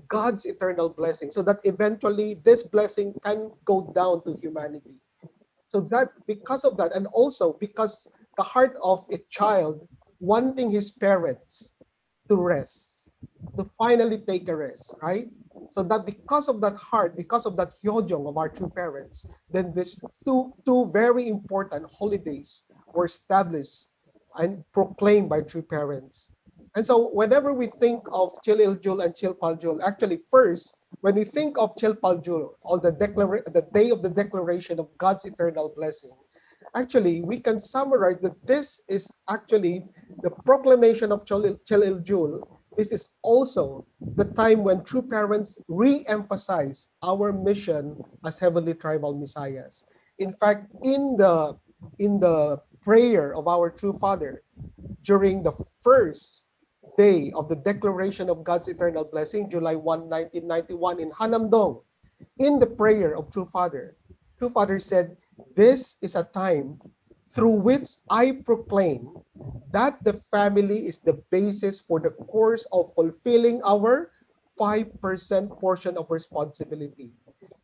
God's eternal blessing so that eventually this blessing can go down to humanity. So that because of that, and also because the heart of a child wanting his parents to rest, to finally take a rest, right? So that because of that heart, because of that hyojong of our true parents, then these two very important holidays were established and proclaimed by true parents. And so whenever we think of Chil Il Jul and Chil Pal Jul, actually first, when we think of Chil Pal Jul, or the day of the declaration of God's eternal blessing, actually we can summarize that this is actually the proclamation of Chil Il Jul. This is also the time when true parents re-emphasize our mission as heavenly tribal messiahs. In fact, in the prayer of our true Father during the first day of the declaration of God's eternal blessing, July 1, 1991 in Hanamdong, in the prayer of True Father said, "This is a time through which I proclaim that the family is the basis for the course of fulfilling our 5% portion of responsibility.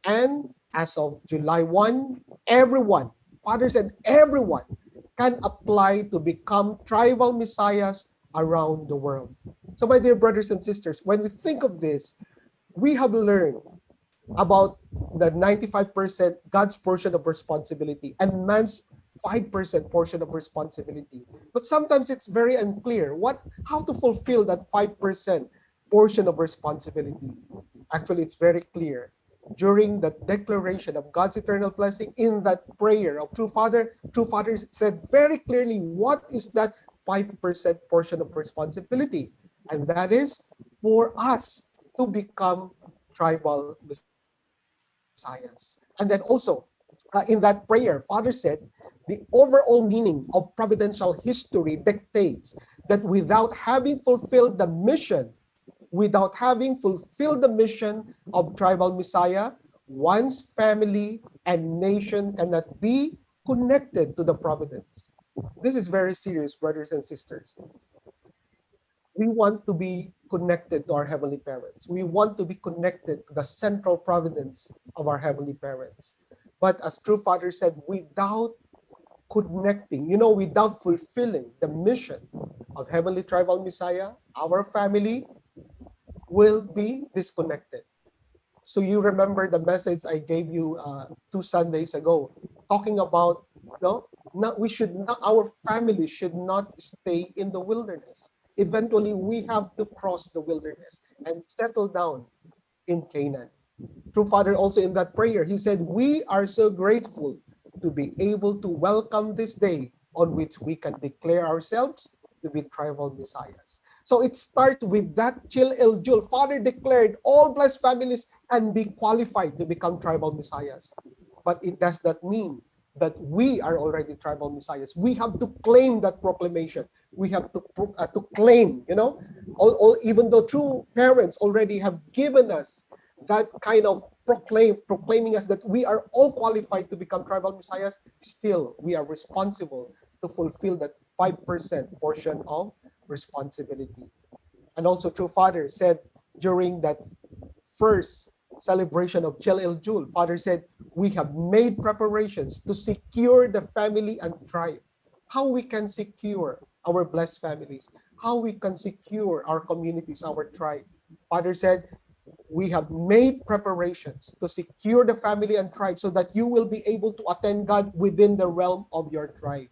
And as of July 1, everyone, Father said, everyone can apply to become tribal messiahs around the world." So my dear brothers and sisters, when we think of this, we have learned about the 95% God's portion of responsibility and man's 5% portion of responsibility. But sometimes it's very unclear how to fulfill that 5% portion of responsibility. Actually, it's very clear. During the declaration of God's eternal blessing, in that prayer of True Father said very clearly what is that 5% portion of responsibility. And that is for us to become tribal messiahs. And then also, in that prayer, Father said, the overall meaning of providential history dictates that without having fulfilled the mission of tribal messiah, one's family and nation cannot be connected to the providence. This is very serious, brothers and sisters. We want to be connected to our heavenly parents. We want to be connected to the central providence of our heavenly parents. But as True Father said, without connecting, without fulfilling the mission of Heavenly Tribal Messiah, our family will be disconnected. So you remember the message I gave you 2 Sundays ago, talking about we should not, our family should not stay in the wilderness. Eventually, we have to cross the wilderness and settle down in Canaan. True Father also in that prayer, he said, we are so grateful to be able to welcome this day on which we can declare ourselves to be tribal messiahs. So it starts with that Chil El Jul. Father declared all blessed families can be qualified to become tribal messiahs. But it does not mean that we are already tribal messiahs. We have to claim that proclamation. We have to claim, even though true parents already have given us that kind of proclaiming us that we are all qualified to become tribal messiahs, still we are responsible to fulfill that 5% portion of responsibility. And also true Father said during that first celebration of Chel El Jul, Father said, we have made preparations to secure the family and tribe. How we can secure our blessed families, how we can secure our communities, our tribe. Father said, we have made preparations to secure the family and tribe so that you will be able to attend God within the realm of your tribe.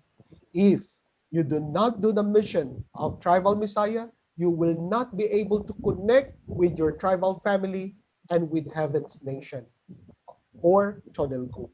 If you do not do the mission of tribal Messiah, you will not be able to connect with your tribal family and with heaven's nation or Chonelgu.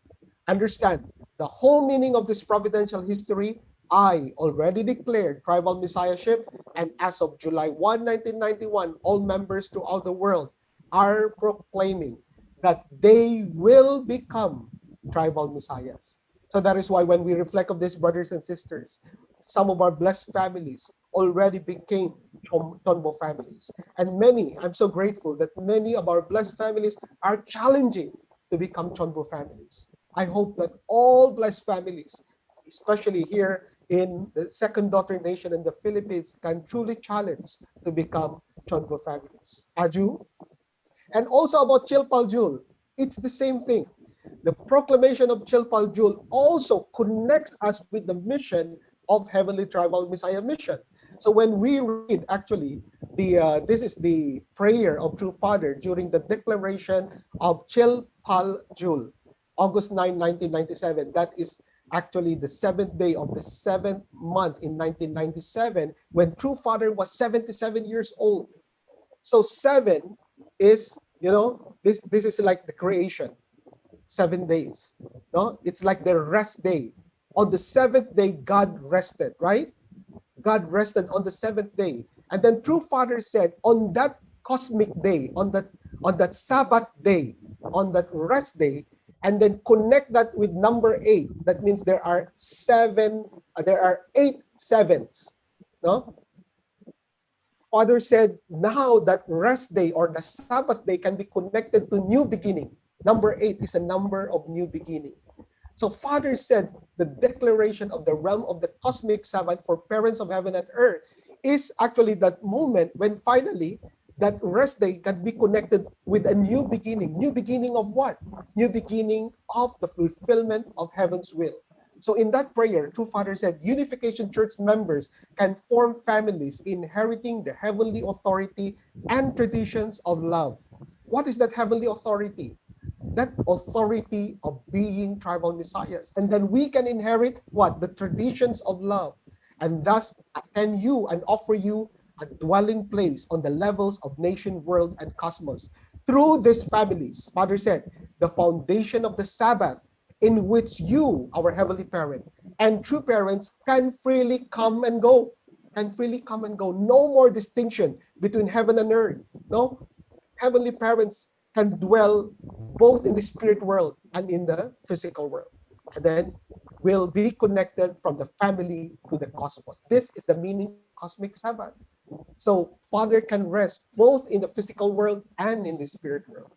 Understand, the whole meaning of this providential history, I already declared tribal messiahship, and as of July 1, 1991, all members throughout the world are proclaiming that they will become tribal messiahs. So that is why when we reflect of these brothers and sisters, some of our blessed families already became Tonbo families. And many, I'm so grateful that many of our blessed families are challenging to become Chonbo families. I hope that all blessed families, especially here in the second daughter nation in the Philippines, can truly challenge to become Chonbo families. Aju? And also about Chilpaljul, it's the same thing. The proclamation of Chilpaljul also connects us with the mission of Heavenly Tribal Messiah Mission. So when we read, actually, this is the prayer of True Father during the declaration of Chilpaljul, August 9, 1997. That is actually the 7th day of the 7th month in 1997, when True Father was 77 years old. So 7 is, this is like the creation. 7 days. No? It's like the rest day. On the 7th day, God rested, right? God rested on the 7th day. And then True Father said, on that cosmic day, on that Sabbath day, on that rest day, and then connect that with number 8. That means there are 8 sevens. No? Father said, now that rest day or the Sabbath day can be connected to new beginning. Number 8 is a number of new beginning. So Father said the declaration of the realm of the cosmic Sabbath for parents of heaven and earth is actually that moment when finally that rest day can be connected with a new beginning. New beginning of what? New beginning of the fulfillment of heaven's will. So in that prayer, True Father said, Unification Church members can form families inheriting the heavenly authority and traditions of love. What is that heavenly authority? That authority of being tribal messiahs. And then we can inherit what? The traditions of love. And thus attend you and offer you a dwelling place on the levels of nation, world, and cosmos. Through these families, Father said, the foundation of the Sabbath in which you, our heavenly parent, and true parents can freely come and go. Can freely come and go. No more distinction between heaven and earth. No? Heavenly parents can dwell both in the spirit world and in the physical world. And then will be connected from the family to the cosmos. This is the meaning of cosmic Sabbath. So Father can rest both in the physical world and in the spirit world.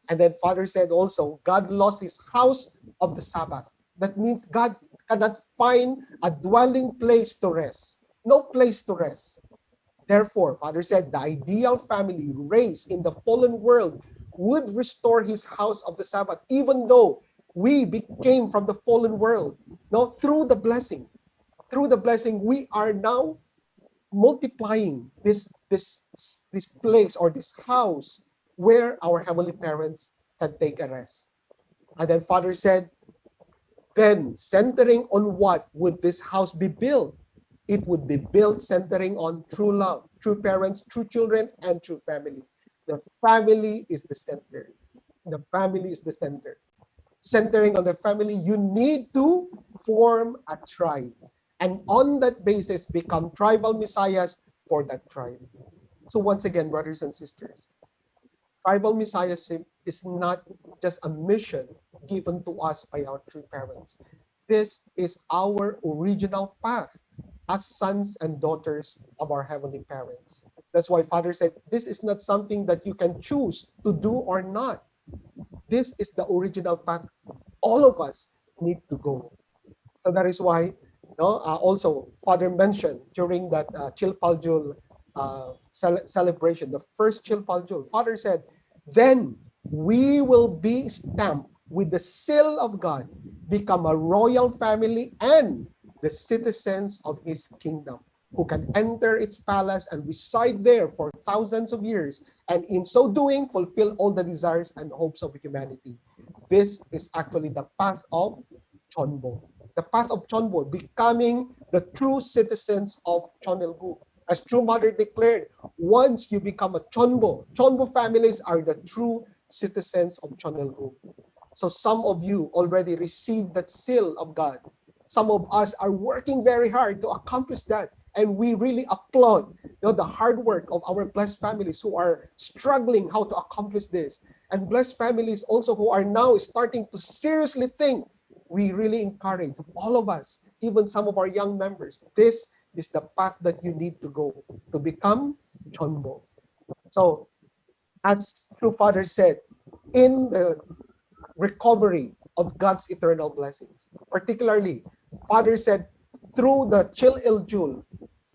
And then Father said also, God lost his house of the Sabbath. That means God cannot find a dwelling place to rest. No place to rest. Therefore, Father said, the ideal family raised in the fallen world would restore his house of the Sabbath, even though We became from the fallen world. No, through the blessing. Through the blessing, we are now multiplying this place or this house where our heavenly parents can take a rest. And then Father said, then centering on what would this house be built? It would be built centering on true love, true parents, true children, and true family. The family is the center. The family is the center. Centering on the family, you need to form a tribe. And on that basis, become tribal messiahs for that tribe. So once again, brothers and sisters, tribal messiahship is not just a mission given to us by our true parents. This is our original path as sons and daughters of our heavenly parents. That's why Father said, this is not something that you can choose to do or not. This is the original path all of us need to go. So that is why, also Father mentioned during that Chilpaljul celebration, the first Chilpaljul, Father said, then we will be stamped with the seal of God, become a royal family and the citizens of his kingdom, who can enter its palace and reside there for thousands of years, and in so doing, fulfill all the desires and hopes of humanity. This is actually the path of Chonbo. The path of Chonbo, becoming the true citizens of Chonilgu. As True Mother declared, once you become a Chonbo, Chonbo families are the true citizens of Chonilgu. So some of you already received that seal of God. Some of us are working very hard to accomplish that. And we really applaud the hard work of our blessed families who are struggling how to accomplish this. And blessed families also who are now starting to seriously think. We really encourage all of us, even some of our young members. This is the path that you need to go to become Chonbo. So, as True Father said, in the recovery of God's eternal blessings, particularly, Father said, through the Chil Il Jul,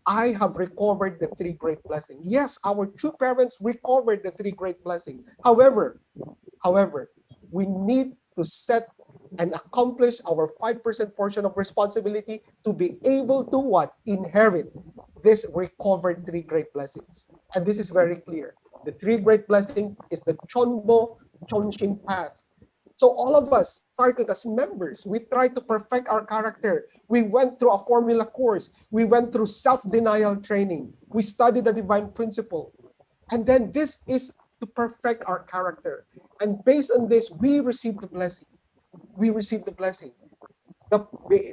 I have recovered the three great blessings. Yes, our true parents recovered the three great blessings. However, we need to set and accomplish our 5% portion of responsibility to be able to what? Inherit this recovered three great blessings. And this is very clear. The three great blessings is the Chonbo Chonshin path. So all of us started as members. We tried to perfect our character. We went through a formula course. We went through self-denial training. We studied the divine principle. And then this is to perfect our character. And based on this, we received the blessing. We receive the blessing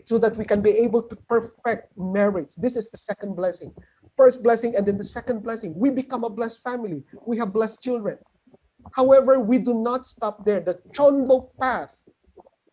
so that we can be able to perfect marriage. This is the second blessing. First blessing and then the second blessing. We become a blessed family. We have blessed children. However, we do not stop there. The Chonbo path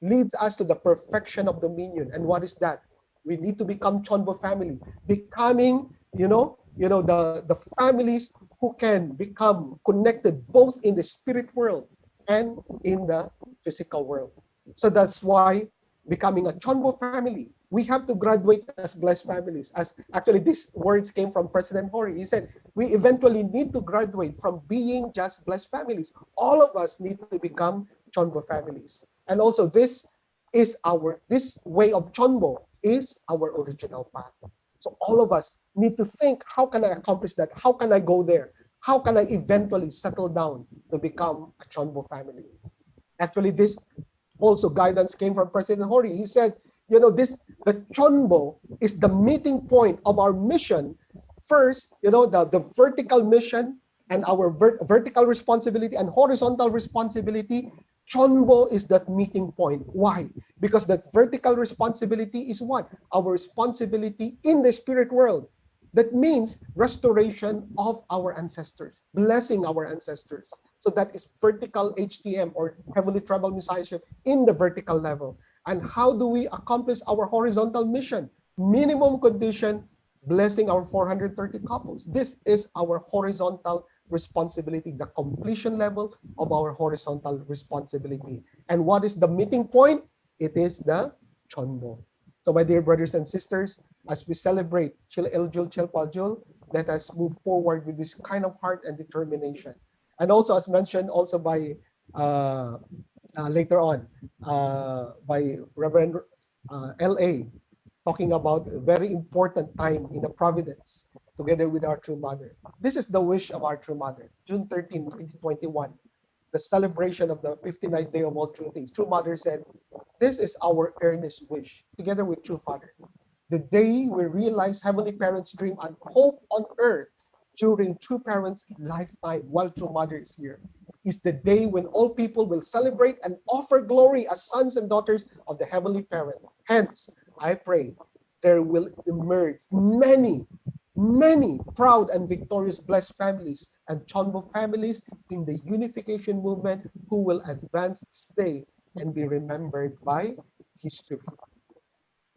leads us to the perfection of dominion. And what is that? We need to become Chonbo family, becoming, the families who can become connected both in the spirit world and in the physical world. So that's why becoming a Chonbo family, we have to graduate as blessed families. As actually these words came from President Hori. He said, we eventually need to graduate from being just blessed families. All of us need to become Chonbo families. And also this way of Chonbo is our original path. So all of us need to think, how can I accomplish that? How can I go there? How can I eventually settle down to become a Chonbo family? Actually, this also guidance came from President Hori. He said, the Chonbo is the meeting point of our mission. First, the vertical mission and our vertical responsibility and horizontal responsibility. Chonbo is that meeting point. Why? Because that vertical responsibility is what? Our responsibility in the spirit world. That means restoration of our ancestors, blessing our ancestors. So that is vertical HTM or Heavenly Tribal Messiahship in the vertical level. And how do we accomplish our horizontal mission? Minimum condition, blessing our 430 couples. This is our horizontal responsibility, the completion level of our horizontal responsibility. And what is the meeting point? It is the Chonbo. So my dear brothers and sisters, as we celebrate Chil El Jul, Chil Pal Jul, let us move forward with this kind of heart and determination. And also, as mentioned also by later on by Reverend L.A. talking about a very important time in the providence together with our True Mother. This is the wish of our True Mother, June 13, 2021, the celebration of the 59th day of all true things. True Mother said, this is our earnest wish, together with True Father. The day we realize Heavenly Parents' dream and hope on earth during True Parents' lifetime while True Mother is here is the day when all people will celebrate and offer glory as sons and daughters of the Heavenly Parent. Hence, I pray there will emerge many, many proud and victorious blessed families and Chonbo families in the unification movement who will advance this day and be remembered by history.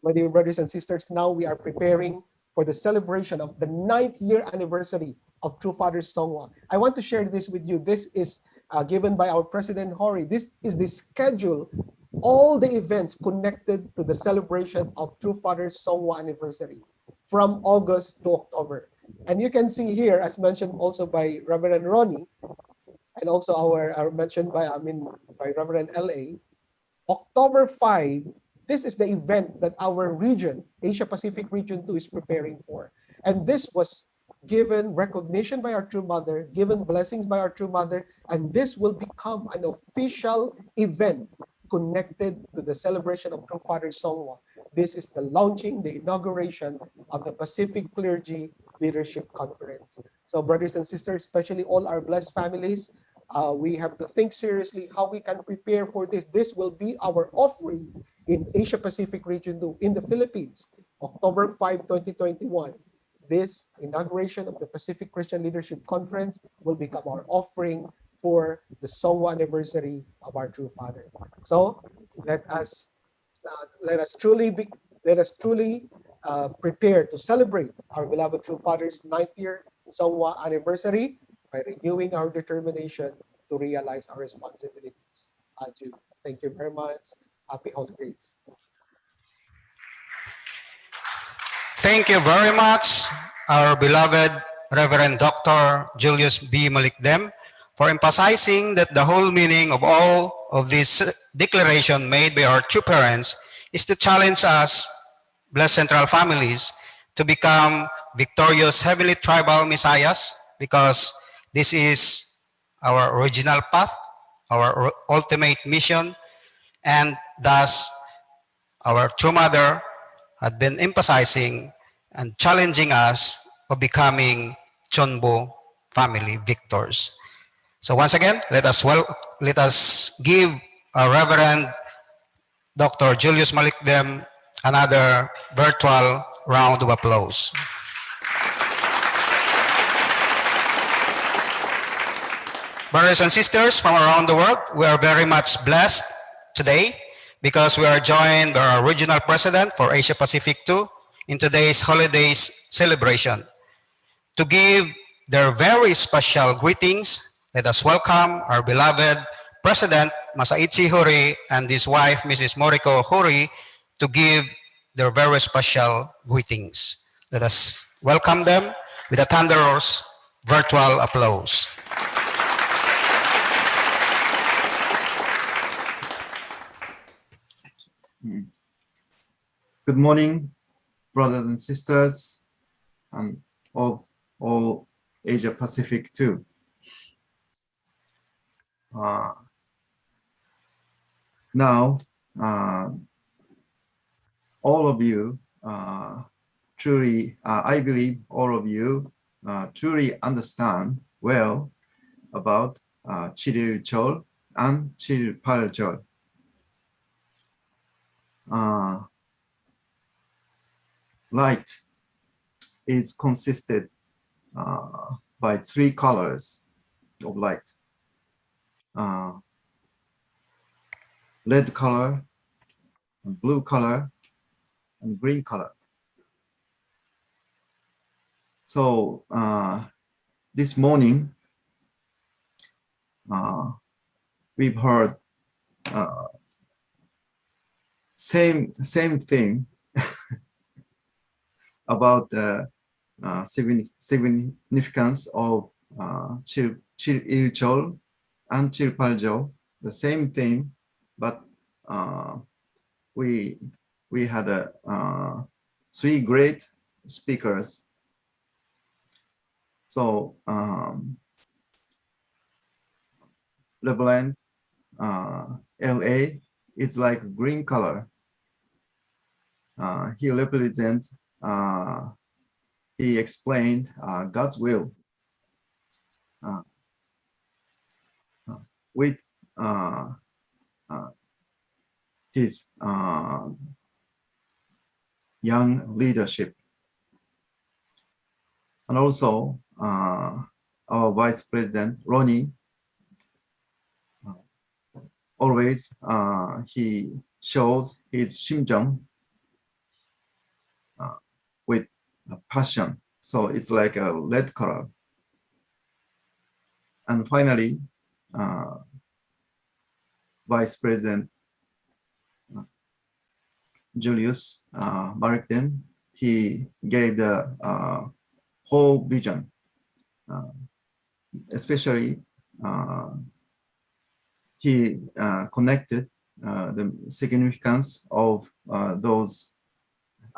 My dear brothers and sisters, now we are preparing for the celebration of the 9th year anniversary of True Father's Songwa. I want to share this with you. This is given by our President Hori. This is the schedule, all the events connected to the celebration of True Father's Songwa anniversary from August to October. And you can see here, as mentioned also by Reverend Ronnie, and also mentioned by Reverend L.A., October 5, this is the event that our region, Asia Pacific Region 2, is preparing for. And this was given recognition by our True Mother, given blessings by our True Mother, and this will become an official event connected to the celebration of True Father Songwa. This is the launching, the inauguration of the Pacific Clergy Leadership Conference. So brothers and sisters, especially all our blessed families, we have to think seriously how we can prepare for this. This will be our offering in Asia Pacific Region 2 in the Philippines, October 5, 2021. This inauguration of the Pacific Christian Leadership Conference will become our offering for the Songwa anniversary of our True Father. So let us truly prepare to celebrate our beloved True Father's 9th year Songwa anniversary by renewing our determination to realize our responsibilities. Thank you very much. Happy holidays. Thank you very much, our beloved Reverend Dr. Julius B. Malikdem, for emphasizing that the whole meaning of all of this declaration made by our true parents is to challenge us, blessed central families, to become victorious heavenly tribal messiahs, because this is our original path, our ultimate mission, and thus our True Mother had been emphasizing and challenging us of becoming Chonbo family victors. So once again, let us give our Reverend Dr. Julius Malikdem another virtual round of applause. Brothers and sisters from around the world, we are very much blessed today because we are joined by our regional president for Asia Pacific 2 in today's holidays celebration. To give their very special greetings, let us welcome our beloved President Masaichi Hori and his wife Mrs. Moriko Hori to give their very special greetings. Let us welcome them with a thunderous virtual applause. Good morning, brothers and sisters, and of all Asia Pacific too. Now, all of you truly, I believe all of you truly understand well about 7.1절 and 7.8절. Light is consisted by 3 colors of light. Red color, blue color, and green color. So this morning, we've heard same thing about the significance of 7.1절 and 7.8절, the same thing but we had three great speakers. So Reverend LA is like green color. He represents, he explained God's will with his young leadership. And also our Vice President, Ronnie, always he shows his 심정 with passion. So it's like a red color. And finally, Vice President Julius Martin, he gave the whole vision, especially he connected the significance of those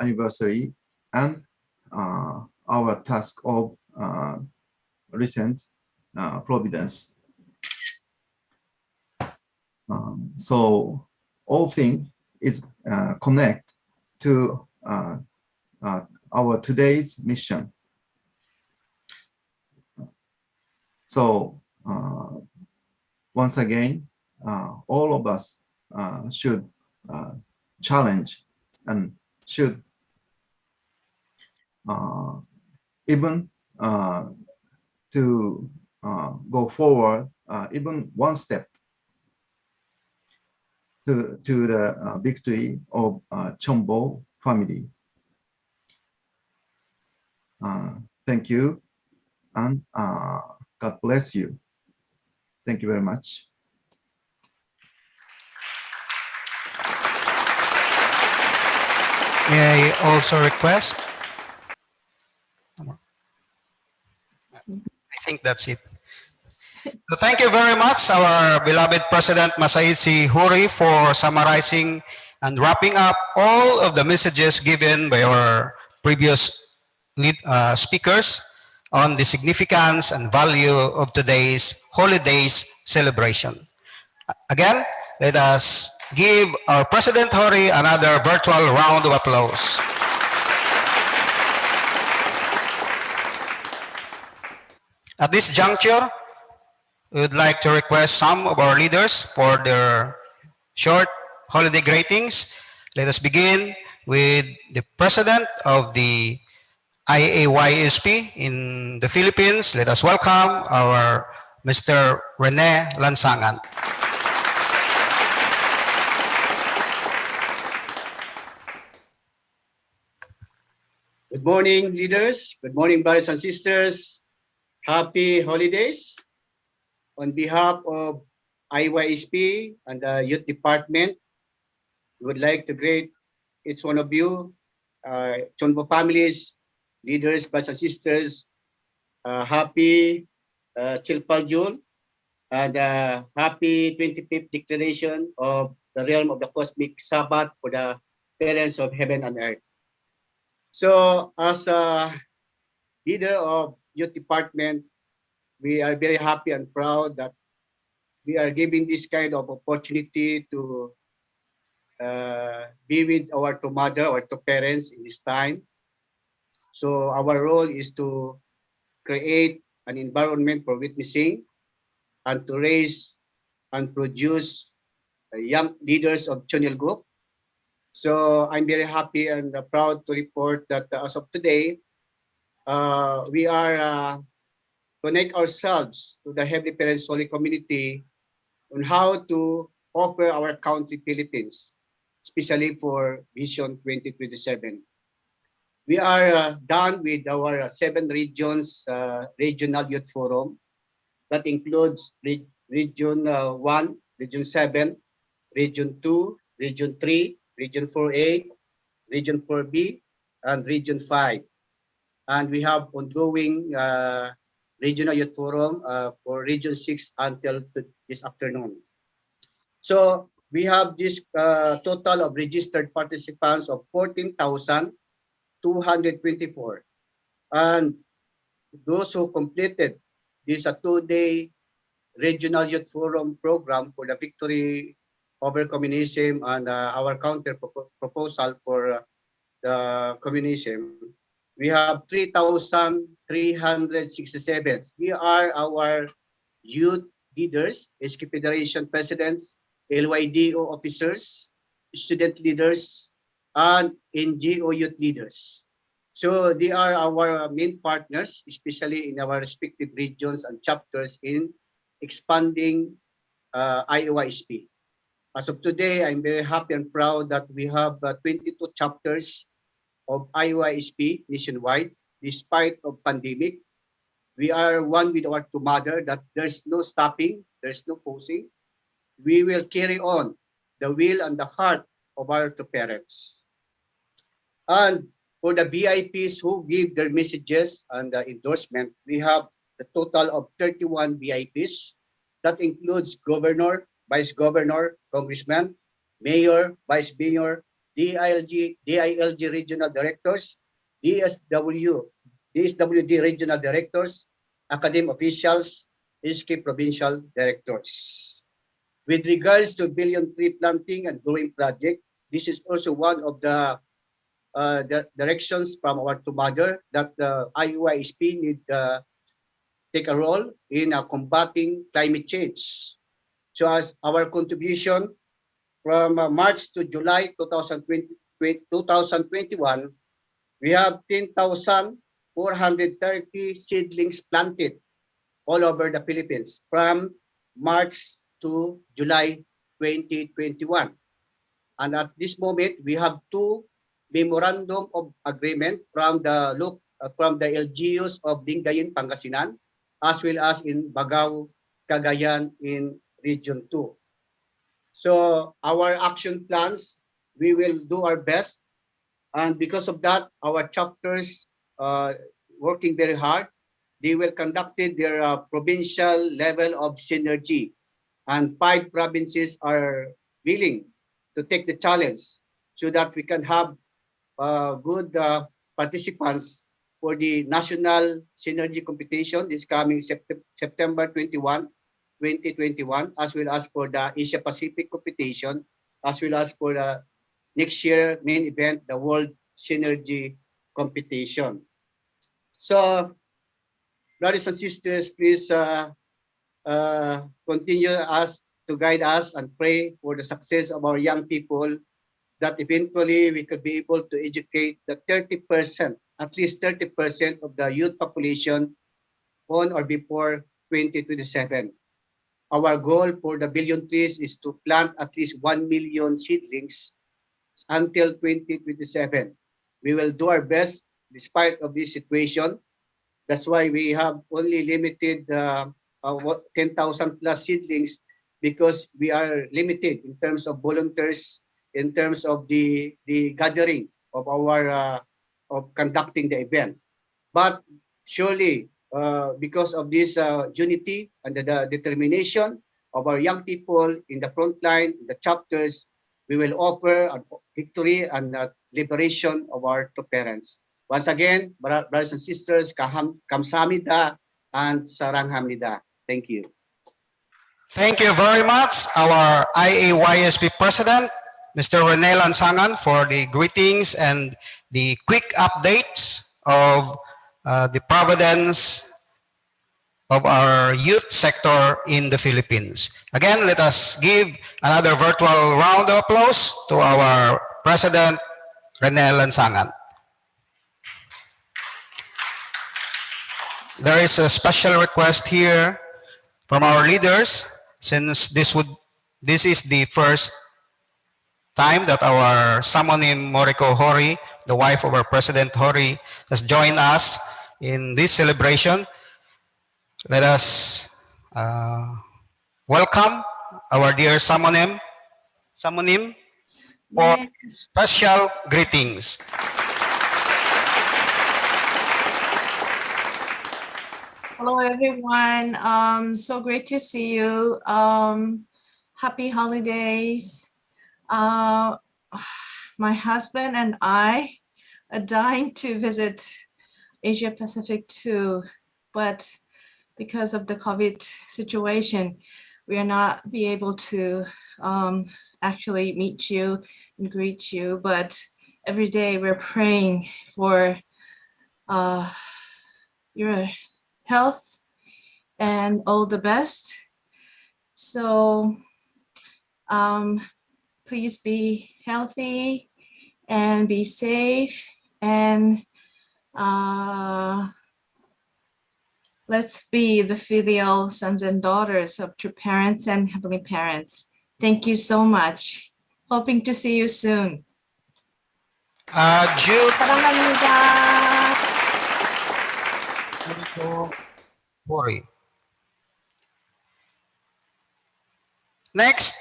anniversary and our task of recent providence. So all things is connect to our today's mission. So once again, all of us should challenge and should even to go forward even one step to the victory of Chombo family. Thank you, and God bless you. Thank you very much. May I also request? I think that's it. So thank you very much, our beloved President Masaichi Hori, for summarizing and wrapping up all of the messages given by our previous speakers on the significance and value of today's holidays celebration. Again, let us give our President Hori another virtual round of applause. At this juncture, we would like to request some of our leaders for their short holiday greetings. Let us begin with the President of the IAYSP in the Philippines. Let us welcome our Mr. Rene Lansangan. Good morning, leaders. Good morning, brothers and sisters. Happy holidays. On behalf of IYSP and the Youth Department, we would like to greet each one of you, Chonbo families, leaders, brothers and sisters, happy Chilpaljul, and happy 25th declaration of the realm of the cosmic Sabbath for the parents of heaven and earth. So as a leader of Youth Department, we are very happy and proud that we are giving this kind of opportunity to be with our two mother or two parents in this time. So our role is to create an environment for witnessing and to raise and produce young leaders of Chonil Group. So I'm very happy and proud to report that as of today, we are connect ourselves to the Heavenly Parents Holy Community on how to offer our country Philippines, especially for Vision 2027. We are done with our 7 regions regional youth forum that includes Region 1, Region 7, Region 2, Region 3, Region 4A, Region 4B, and Region 5. And we have ongoing Regional Youth Forum for Region 6 until this afternoon. So we have this total of registered participants of 14,224. And those who completed this a 2-day regional youth forum program for the victory over communism and our counter proposal for the communism, we have 3,367. We are our youth leaders, SK Federation presidents, LYDO officers, student leaders, and NGO youth leaders. So they are our main partners, especially in our respective regions and chapters in expanding IOISP. As of today, I'm very happy and proud that we have 22 chapters of IOISP nationwide, despite of pandemic. We are one with our two mother that there's no stopping, there's no pausing. We will carry on the will and the heart of our two parents. And for the VIPs who give their messages and the endorsement, we have the total of 31 VIPs. That includes governor, vice governor, congressman, mayor, vice mayor, DILG regional directors, DSWD regional directors, academic officials, SK provincial directors. With regards to billion tree planting and growing project, this is also one of the directions from our two mother that the IUISP need take a role in combating climate change. So as our contribution from March to July 2021, we have 10,430 seedlings planted all over the Philippines from March to July 2021. And at this moment, we have two memorandum of agreement from the LGUs of Lingayen, Pangasinan, as well as in Bagao, Cagayan in Region 2. So our action plans, we will do our best. And because of that, our chapters working very hard. They will conduct their provincial level of synergy. And 5 provinces are willing to take the challenge so that we can have good participants for the national synergy competition this coming September 21, 2021, as well as for the Asia Pacific competition, as well as for the next year main event, the World Synergy competition. So, brothers and sisters, please continue to guide us and pray for the success of our young people, that eventually we could be able to educate the 30%, at least 30% of the youth population on or before 2027. Our goal for the billion trees is to plant at least 1 million seedlings until 2027. We will do our best despite of this situation. That's why we have only limited 10,000 plus seedlings, because we are limited in terms of volunteers, in terms of the gathering of our of conducting the event. But surely, because of this unity and the determination of our young people in the front line, in the chapters, we will offer a victory and liberation of our two parents. Once again, brothers and sisters, kamsahamnida and saranghamnida. Thank you. Thank you very much, our IAYSP President, Mr. Rene Lansangan, for the greetings and the quick updates of the providence of our youth sector in the Philippines. Again, let us give another virtual round of applause to our President, Rene Lansangan. There is a special request here from our leaders, since this is the first time that our Samonim Moriko Hori, the wife of our President Hori, has joined us in this celebration. Let us welcome our dear Samonim for special greetings. Hello, everyone. So great to see you. happy holidays. Uh, my husband and I are dying to visit Asia Pacific too, but because of the COVID situation, we are not be able to actually meet you and greet you. But every day we're praying for your health and all the best. So please be healthy and be safe, and let's be the filial sons and daughters of true parents and heavenly parents. Thank you so much. Hoping to see you soon. Jude 사랑합니다. Hori. Next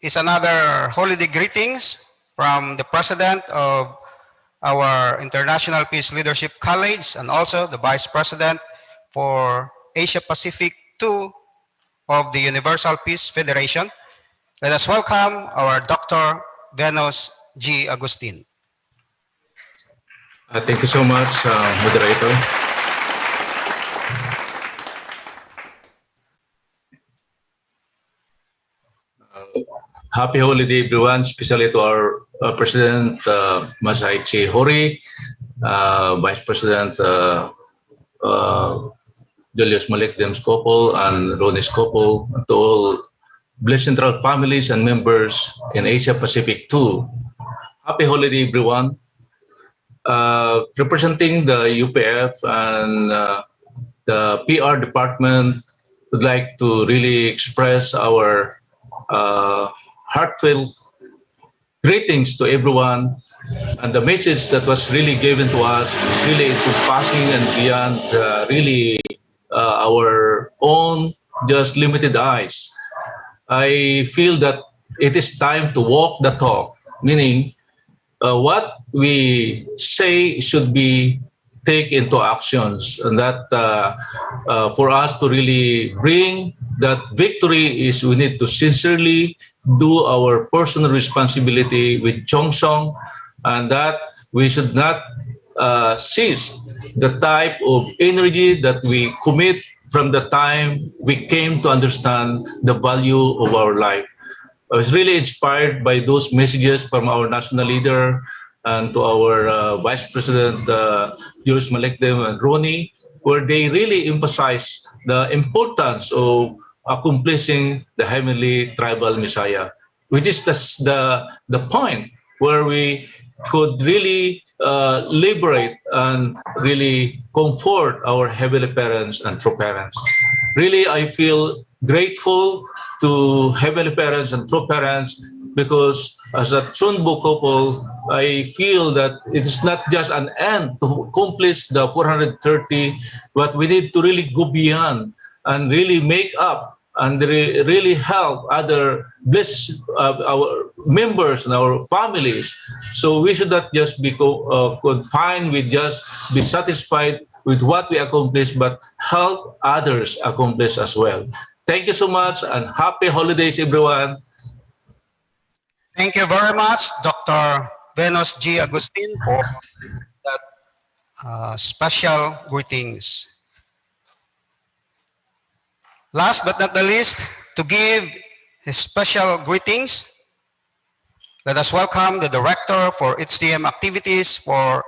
is another holiday greetings from the President of our International Peace Leadership College and also the Vice President for Asia Pacific 2 of the Universal Peace Federation. Let us welcome our Dr. Venus G. Agustin. Thank you so much, moderator. Happy holiday, everyone, especially to our President Masaichi Hori, Vice President Julius Malik Dems Kopol and Ronis Kopol, to all blessed central families and members in Asia Pacific too. Happy holiday, everyone. Representing the UPF and the PR department, would like to really express our heartfelt greetings to everyone, and the message that was really given to us is really encompassing and beyond really our own just limited eyes. I feel that it is time to walk the talk, meaning what we say should be take into actions, and that for us to really bring that victory is we need to sincerely do our personal responsibility with Chongsong, and that we should not cease the type of energy that we commit from the time we came to understand the value of our life. I was really inspired by those messages from our national leader and to our Vice President Julius Malekdem and Roni, where they really emphasize the importance of accomplishing the heavenly tribal Messiah, which is the point where we could really liberate and really comfort our heavenly parents and true parents. Really, I feel grateful to heavenly parents and true parents, because as a Chunbu couple, I feel that it is not just an end to accomplish the 430, but we need to really go beyond and really make up and really help other our members and our families. So we should not just be confined with just be satisfied with what we accomplish, but help others accomplish as well. Thank you so much and happy holidays, everyone. Thank you very much, Dr. Venus G. Agustin, for that special greetings. Last but not the least, to give his special greetings, let us welcome the Director for HTM activities for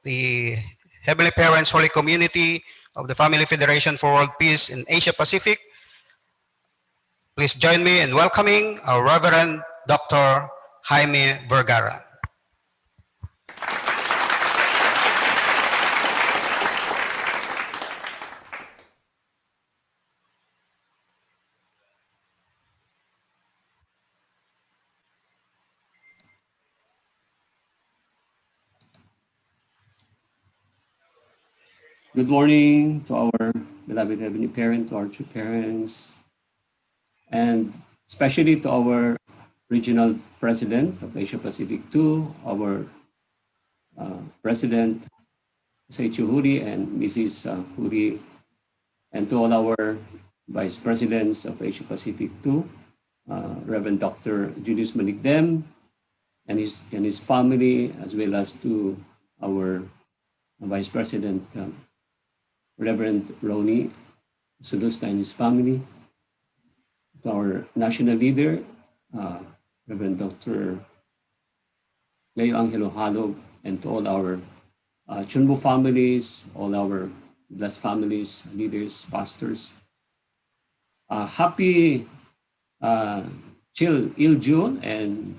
the Heavenly Parents Holy Community of the Family Federation for World Peace in Asia Pacific. Please join me in welcoming our Reverend Dr. Jaime Vergara. Good morning to our beloved Heavenly Parent, to our true parents, and especially to our Regional President of Asia Pacific 2, our President Seichu Huri and Mrs. Huri, and to all our Vice Presidents of Asia Pacific 2, Reverend Dr. Julius Malikdem and his family, as well as to our Vice President, Reverend Ronnie Sulusta and his family, to our national leader, Reverend Dr. Leo Angelo Halog, and to all our Chunbo families, all our blessed families, leaders, pastors. Happy Chil Il June, and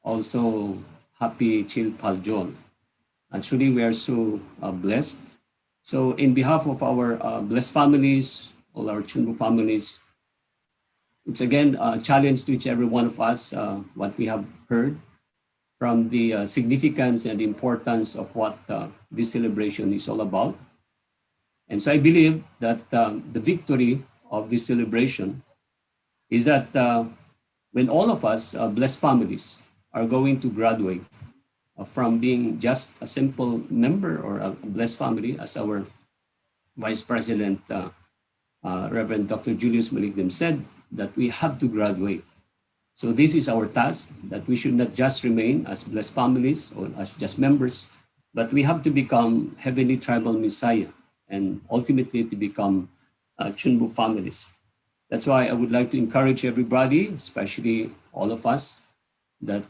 also happy Chil Pal June. Actually, we are so blessed. So in behalf of our blessed families, all our Chunbo families, it's again a challenge to each every one of us, what we have heard from the significance and importance of what this celebration is all about. And so I believe that the victory of this celebration is that when all of us, blessed families, are going to graduate from being just a simple member or a blessed family, as our Vice President, Reverend Dr. Julius Malikdem said, that we have to graduate. So this is our task, that we should not just remain as blessed families or as just members, but we have to become heavenly tribal Messiah and ultimately to become Chunbu families. That's why I would like to encourage everybody, especially all of us, that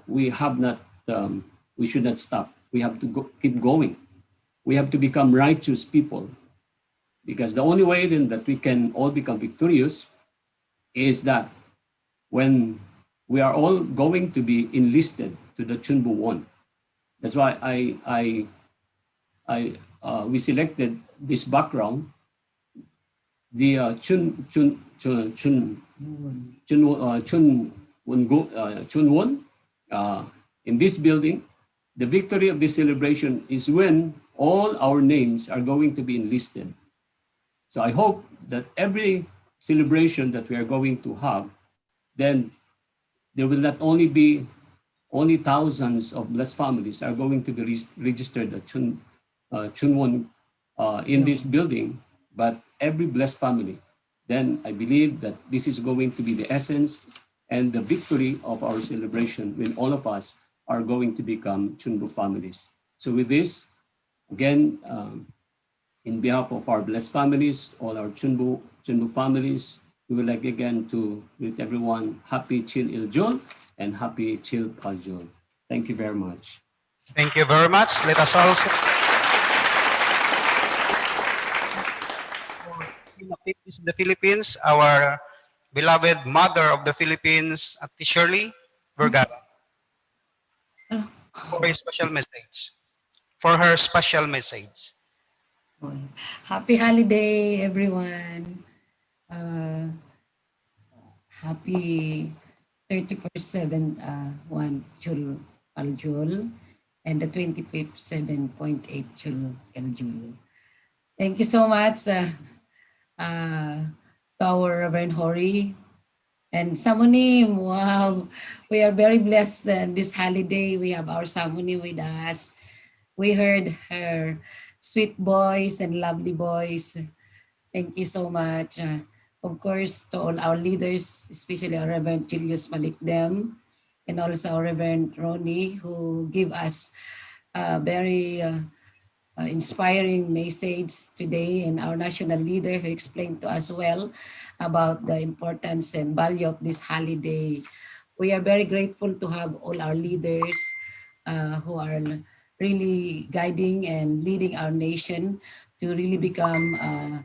we should not stop. We have to keep going. We have to become righteous people, because the only way then that we can all become victorious is that when we are all going to be enlisted to the Chunbu One. That's why we selected this background, the Chunwon. In this building, the victory of this celebration is when all our names are going to be enlisted. So I hope that every celebration that we are going to have, then there will not only be thousands of blessed families are going to be registered at Chunwon in this building, but every blessed family. Then I believe that this is going to be the essence and the victory of our celebration when all of us are going to become Chunbu families. So with this, again, in behalf of our blessed families, all our Chunbu families, we would like again to greet everyone happy Chil Il Jul and happy Chil Pal Jul. Thank you very much. Thank you very much. Let us also in the Philippines, our beloved mother of the Philippines, Ate Shirley Vergara, for a special message. For her special message. Happy holiday, everyone. Happy 31st 7th 1 Chul Aljul and the 25th 7.8 Chul Aljul. Thank you so much to our Reverend Hori and Samonim. Wow, we are very blessed this holiday. We have our Samonim with us. We heard her sweet voice and lovely voice. Thank you so much. Of course, to all our leaders, especially our Reverend Julius Malikdem, and also our Reverend Ronnie, who give us a very inspiring message today, and our national leader who explained to us well about the importance and value of this holiday. We are very grateful to have all our leaders who are really guiding and leading our nation to really become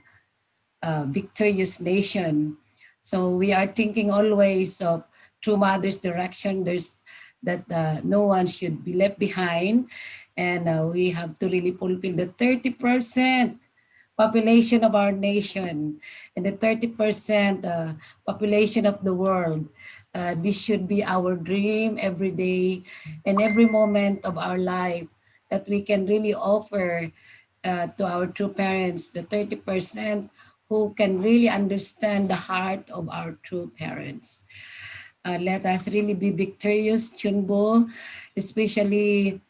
a victorious nation. So we are thinking always of True Mother's direction. There's that no one should be left behind, and we have to really fulfill the 30% population of our nation and the 30% population of the world. This should be our dream every day and every moment of our life, that we can really offer to our true parents, the 30% who can really understand the heart of our true parents. Let us really be victorious, Chunbo, especially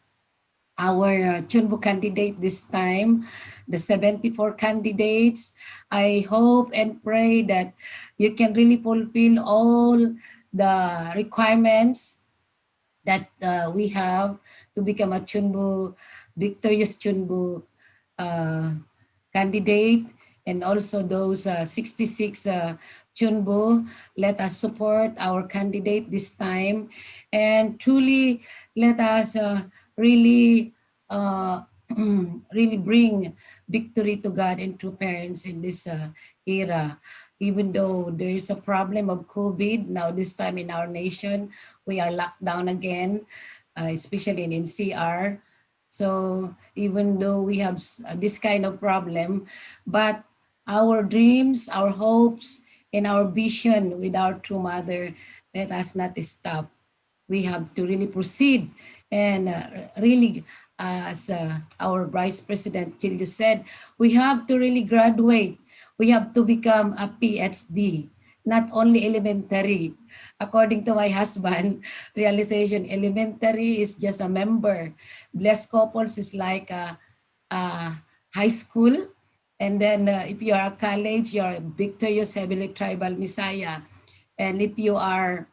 our Chunbu candidate this time, the 74 candidates. I hope and pray that you can really fulfill all the requirements that we have to become a Chunbu, victorious Chunbu candidate, and also those 66 Chunbu. Let us support our candidate this time, and truly let us really really bring victory to God and to parents in this era. Even though there is a problem of COVID now this time in our nation, we are locked down again, especially in NCR. So even though we have this kind of problem, but our dreams, our hopes, and our vision with our true mother, let us not stop. We have to really proceed and really, as our Vice President Chilio said, we have to really graduate. We have to become a PhD, not only elementary. According to my husband, realization elementary is just a member. Blessed couples is like a high school. And then if you are a college, you're a victorious heavenly tribal Messiah. And if you are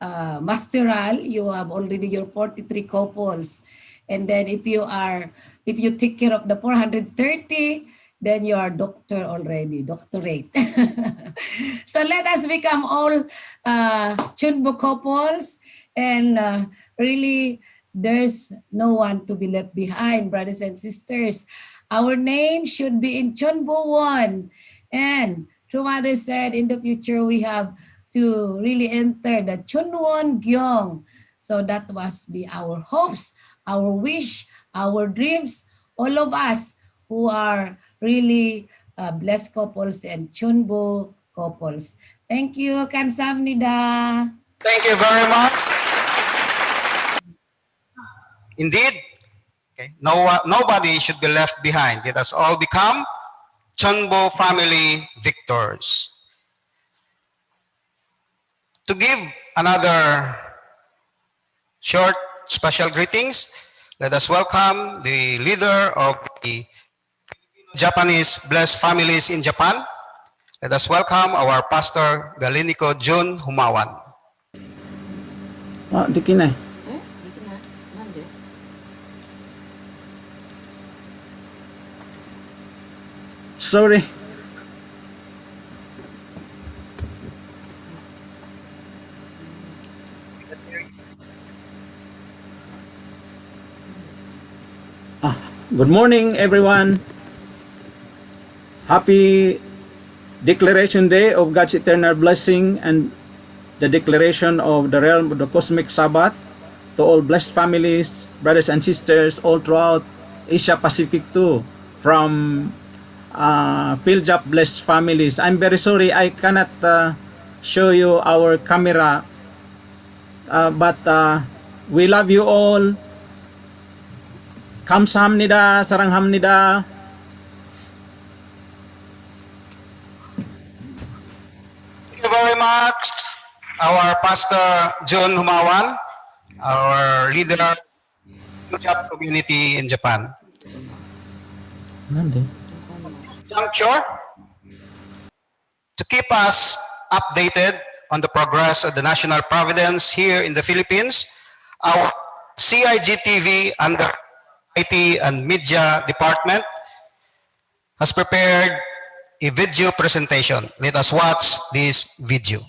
masteral, you have already your 43 couples. And then if you take care of the 430, then you are doctor already, doctorate. So let us become all Chunbu couples, and really there's no one to be left behind, brothers and sisters. Our name should be in Chunbu 1. And True Mother said in the future we have to really enter the Chunwon Gyeong. So that must be our hopes, our wish, our dreams, all of us who are really blessed couples and Chunbo couples. Thank you. Kamsahamnida. Thank you very much. Indeed, okay, nobody should be left behind. Let us all become Chunbo family victors. To give another short special greetings, let us welcome the leader of the Japanese Blessed Families in Japan. Let us welcome our Pastor Galinico Jun Humawan. Di kinay. Sorry. Good morning, everyone. Happy Declaration Day of God's eternal blessing and the declaration of the realm of the cosmic Sabbath to all blessed families, brothers and sisters all throughout Asia Pacific too, from Philjap blessed families. I'm very sorry I cannot show you our camera, but we love you all. 감사합니다. 사랑합니다. Thank you very much, our Pastor Jun Humawan, our leader of the Jap community in Japan. This juncture, to keep us updated on the progress of the national providence here in the Philippines, our CIGTV under IT and Media Department has prepared a video presentation. Let us watch this video.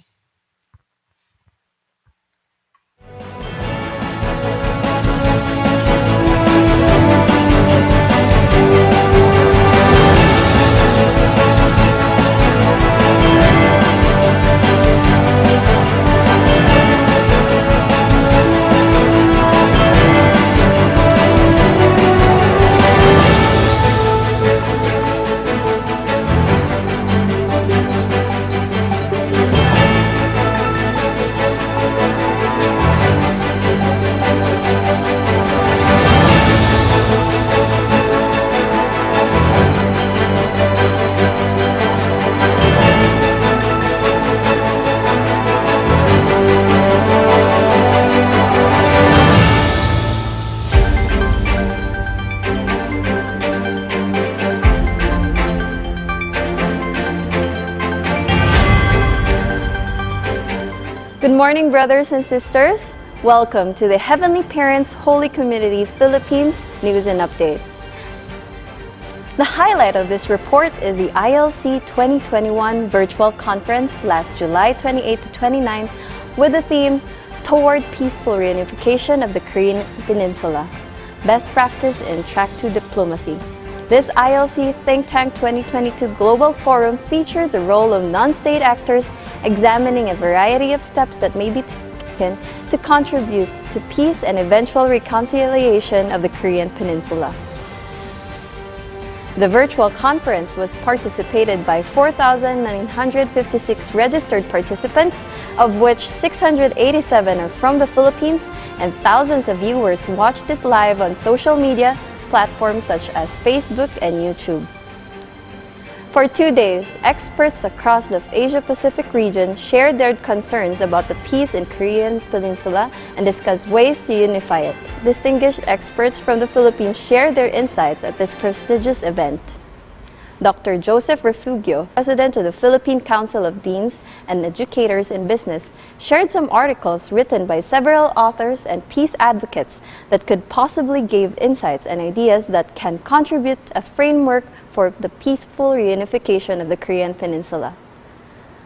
morning, brothers and sisters. Welcome to the Heavenly Parents Holy Community Philippines News and Updates. The highlight of this report is the ILC 2021 virtual conference last July 28 to 29 with the theme Toward Peaceful Reunification of the Korean Peninsula, Best Practice in Track to Diplomacy. This ILC Think Tank 2022 Global Forum featured the role of non-state actors examining a variety of steps that may be taken to contribute to peace and eventual reconciliation of the Korean Peninsula. The virtual conference was participated by 4,956 registered participants, of which 687 are from the Philippines, and thousands of viewers watched it live on social media platforms such as Facebook and YouTube. For 2 days, experts across the Asia-Pacific region shared their concerns about the peace in Korean Peninsula and discussed ways to unify it. Distinguished experts from the Philippines shared their insights at this prestigious event. Dr. Joseph Refugio, president of the Philippine Council of Deans and Educators in Business, shared some articles written by several authors and peace advocates that could possibly give insights and ideas that can contribute a framework for the peaceful reunification of the Korean Peninsula.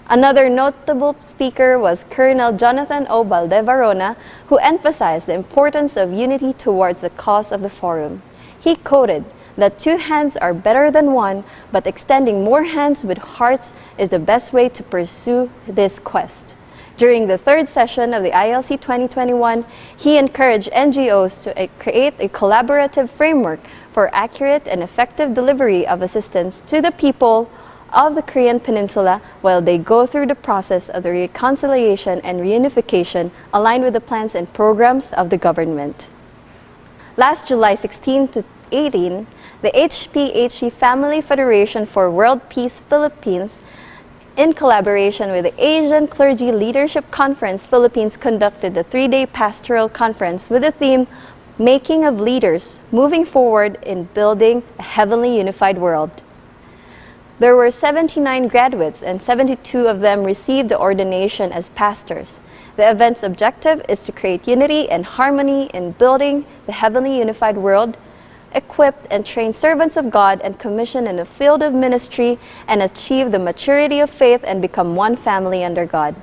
Another notable speaker was Colonel Jonathan O. Valdevarona, who emphasized the importance of unity towards the cause of the forum. He quoted that 2 hands are better than 1, but extending more hands with hearts is the best way to pursue this quest. During the 3rd session of the ILC 2021, he encouraged NGOs to create a collaborative framework for accurate and effective delivery of assistance to the people of the Korean Peninsula while they go through the process of the reconciliation and reunification aligned with the plans and programs of the government. Last July 16 to 18, the HPHC Family Federation for World Peace Philippines, in collaboration with the Asian Clergy Leadership Conference Philippines, conducted the 3-day pastoral conference with the theme Making of Leaders, Moving Forward in Building a Heavenly Unified World. There were 79 graduates and 72 of them received the ordination as pastors. The event's objective is to create unity and harmony in building the Heavenly Unified World, equip and train servants of God and commission in the field of ministry, and achieve the maturity of faith and become one family under God.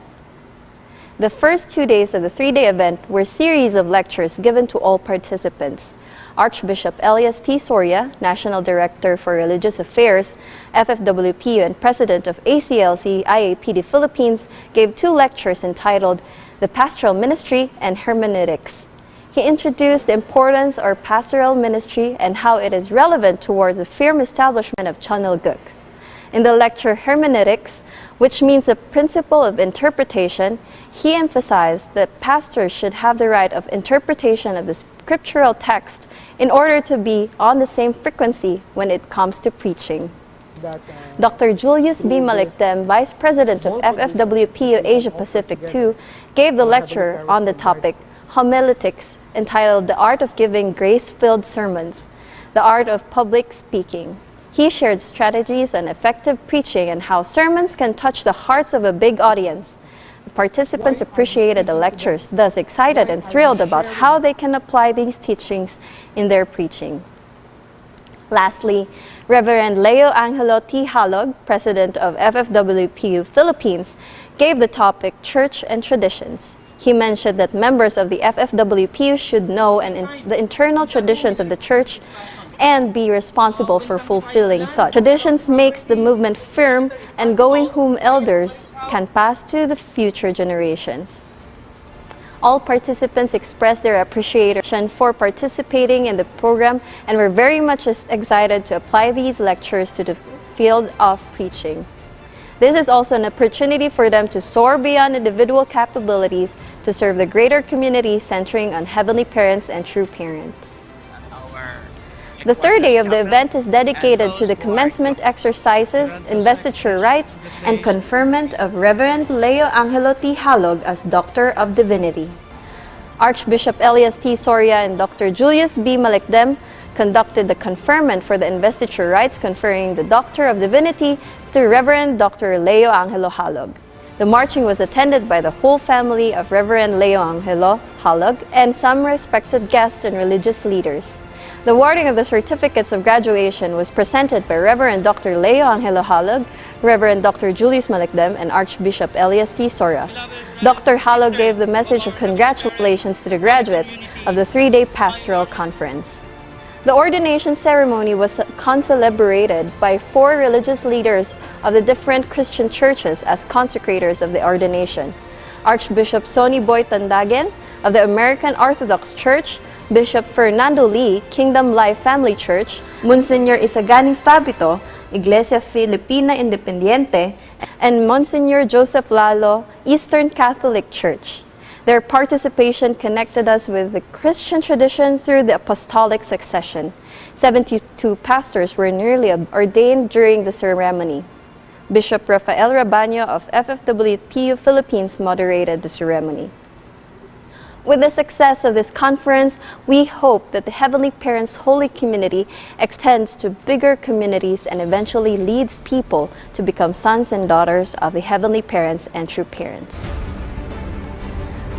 The first 2 days of the 3-day event were a series of lectures given to all participants. Archbishop Elias T. Soria, National Director for Religious Affairs, FFWPU, and President of ACLC IAPD Philippines, gave 2 lectures entitled The Pastoral Ministry and Hermeneutics. He introduced the importance of pastoral ministry and how it is relevant towards the firm establishment of Chonilguk. In the lecture Hermeneutics, which means the principle of interpretation, he emphasized that pastors should have the right of interpretation of the scriptural text in order to be on the same frequency when it comes to preaching. Dr. Julius B. Malikdem, Vice President of FFWPU Asia Pacific II, gave the lecture on the topic Homiletics, entitled The Art of Giving Grace-Filled Sermons, the Art of Public Speaking. He shared strategies on effective preaching and how sermons can touch the hearts of a big audience. The participants appreciated the lectures, thus excited and thrilled about how they can apply these teachings in their preaching. Lastly, Reverend Leo Angelo T. Halog, President of FFWPU Philippines, gave the topic Church and Traditions. He mentioned that members of the FFWPU should know the internal traditions of the church and be responsible for fulfilling such. Traditions makes the movement firm and going whom elders can pass to the future generations. All participants expressed their appreciation for participating in the program and were very much excited to apply these lectures to the field of preaching. This is also an opportunity for them to soar beyond individual capabilities to serve the greater community, centering on heavenly parents and true parents. The 3rd day of the event is dedicated to the commencement exercises, investiture rites, and conferment of Reverend Leo Angelo T. Halog as Doctor of Divinity. Archbishop Elias T. Soria and Dr. Julius B. Malikdem conducted the conferment for the investiture rites, conferring the Doctor of Divinity to Reverend Dr. Leo Angelo Halog. The marching was attended by the whole family of Reverend Leo Angelo Halog and some respected guests and religious leaders. The awarding of the certificates of graduation was presented by Reverend Dr. Leo Angelo Halog, Reverend Dr. Julius Malikdem, and Archbishop Elias T. Sora. Dr. Halog gave the message of congratulations to the graduates of the three-day pastoral conference. The ordination ceremony was concelebrated by 4 religious leaders of the different Christian churches as consecrators of the ordination. Archbishop Sonny Boy Tandagen of the American Orthodox Church, Bishop Fernando Lee, Kingdom Life Family Church, Monsignor Isagani Fabito, Iglesia Filipina Independiente, and Monsignor Joseph Lalo, Eastern Catholic Church. Their participation connected us with the Christian tradition through the apostolic succession. 72 pastors were newly ordained during the ceremony. Bishop Rafael Rabaño of FFWPU Philippines moderated the ceremony. With the success of this conference, we hope that the Heavenly Parents' Holy Community extends to bigger communities and eventually leads people to become sons and daughters of the Heavenly Parents and true parents.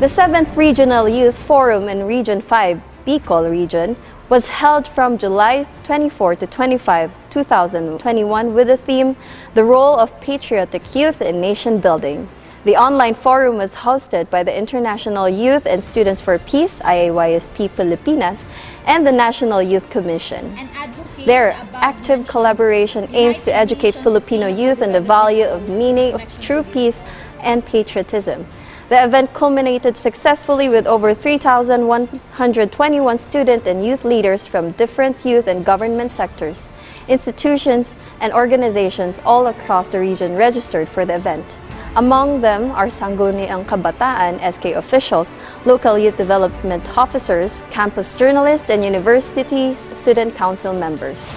The 7th Regional Youth Forum in Region 5, Bicol Region, was held from July 24 to 25, 2021 with the theme, The Role of Patriotic Youth in Nation Building. The online forum was hosted by the International Youth and Students for Peace, IAYSP Pilipinas, and the National Youth Commission. Their active collaboration aims to educate Filipino youth on the value of meaning of true peace and patriotism. The event culminated successfully with over 3,121 student and youth leaders from different youth and government sectors, institutions, and organizations all across the region registered for the event. Among them are Sangguniang Kabataan, SK officials, local youth development officers, campus journalists, and university student council members.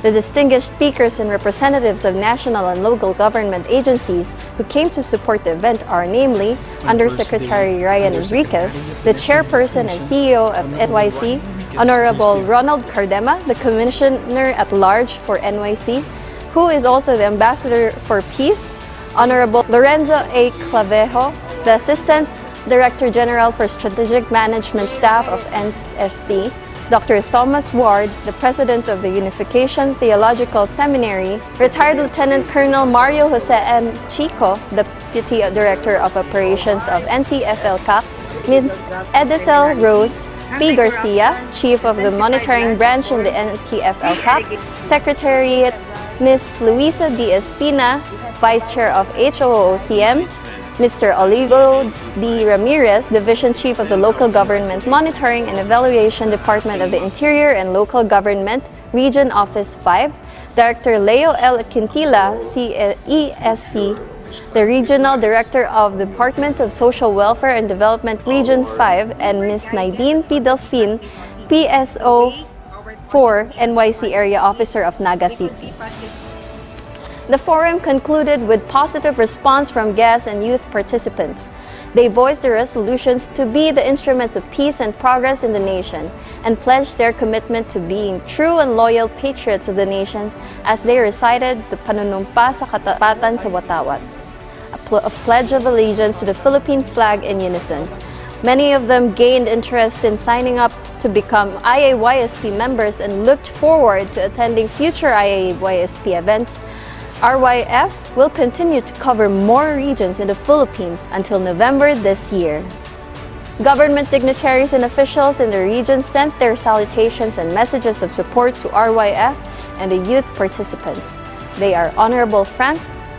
The distinguished speakers and representatives of national and local government agencies who came to support the event are namely Undersecretary Ryan Enriquez, the chairperson and CEO of NYC, Honorable Ronald Cardema, the Commissioner at Large for NYC, who is also the Ambassador for Peace, Honorable Lorenzo A. Clavejo, the Assistant Director General for Strategic Management Staff of NSC, Dr. Thomas Ward, the President of the Unification Theological Seminary, retired Lieutenant Colonel Mario Jose M. Chico, Deputy Director of Operations of NTFL-CAC, Ms. Edisel Rose P. Garcia, Chief of the Monitoring Branch in the NTFL-CAC, Secretariat Ms. Luisa D. Espina, Vice Chair of HOOCM, Mr. Olivo D. Ramirez, Division Chief of the Local Government Monitoring and Evaluation Department of the Interior and Local Government, Region Office 5, Director Leo L. Quintila, CESC, the Regional Director of the Department of Social Welfare and Development, Region 5, and Ms. Naideen P. Delfin, PSO 4, NYC Area Officer of Naga City. The forum concluded with positive response from guests and youth participants. They voiced their resolutions to be the instruments of peace and progress in the nation and pledged their commitment to being true and loyal patriots of the nation as they recited the Panunumpa sa Katapatan sa Watawat, a pledge of allegiance to the Philippine flag in unison. Many of them gained interest in signing up to become IAYSP members and looked forward to attending future IAYSP events. RYF will continue to cover more regions in the Philippines until November this year. Government dignitaries and officials in the region sent their salutations and messages of support to RYF and the youth participants. They are Honorable Frank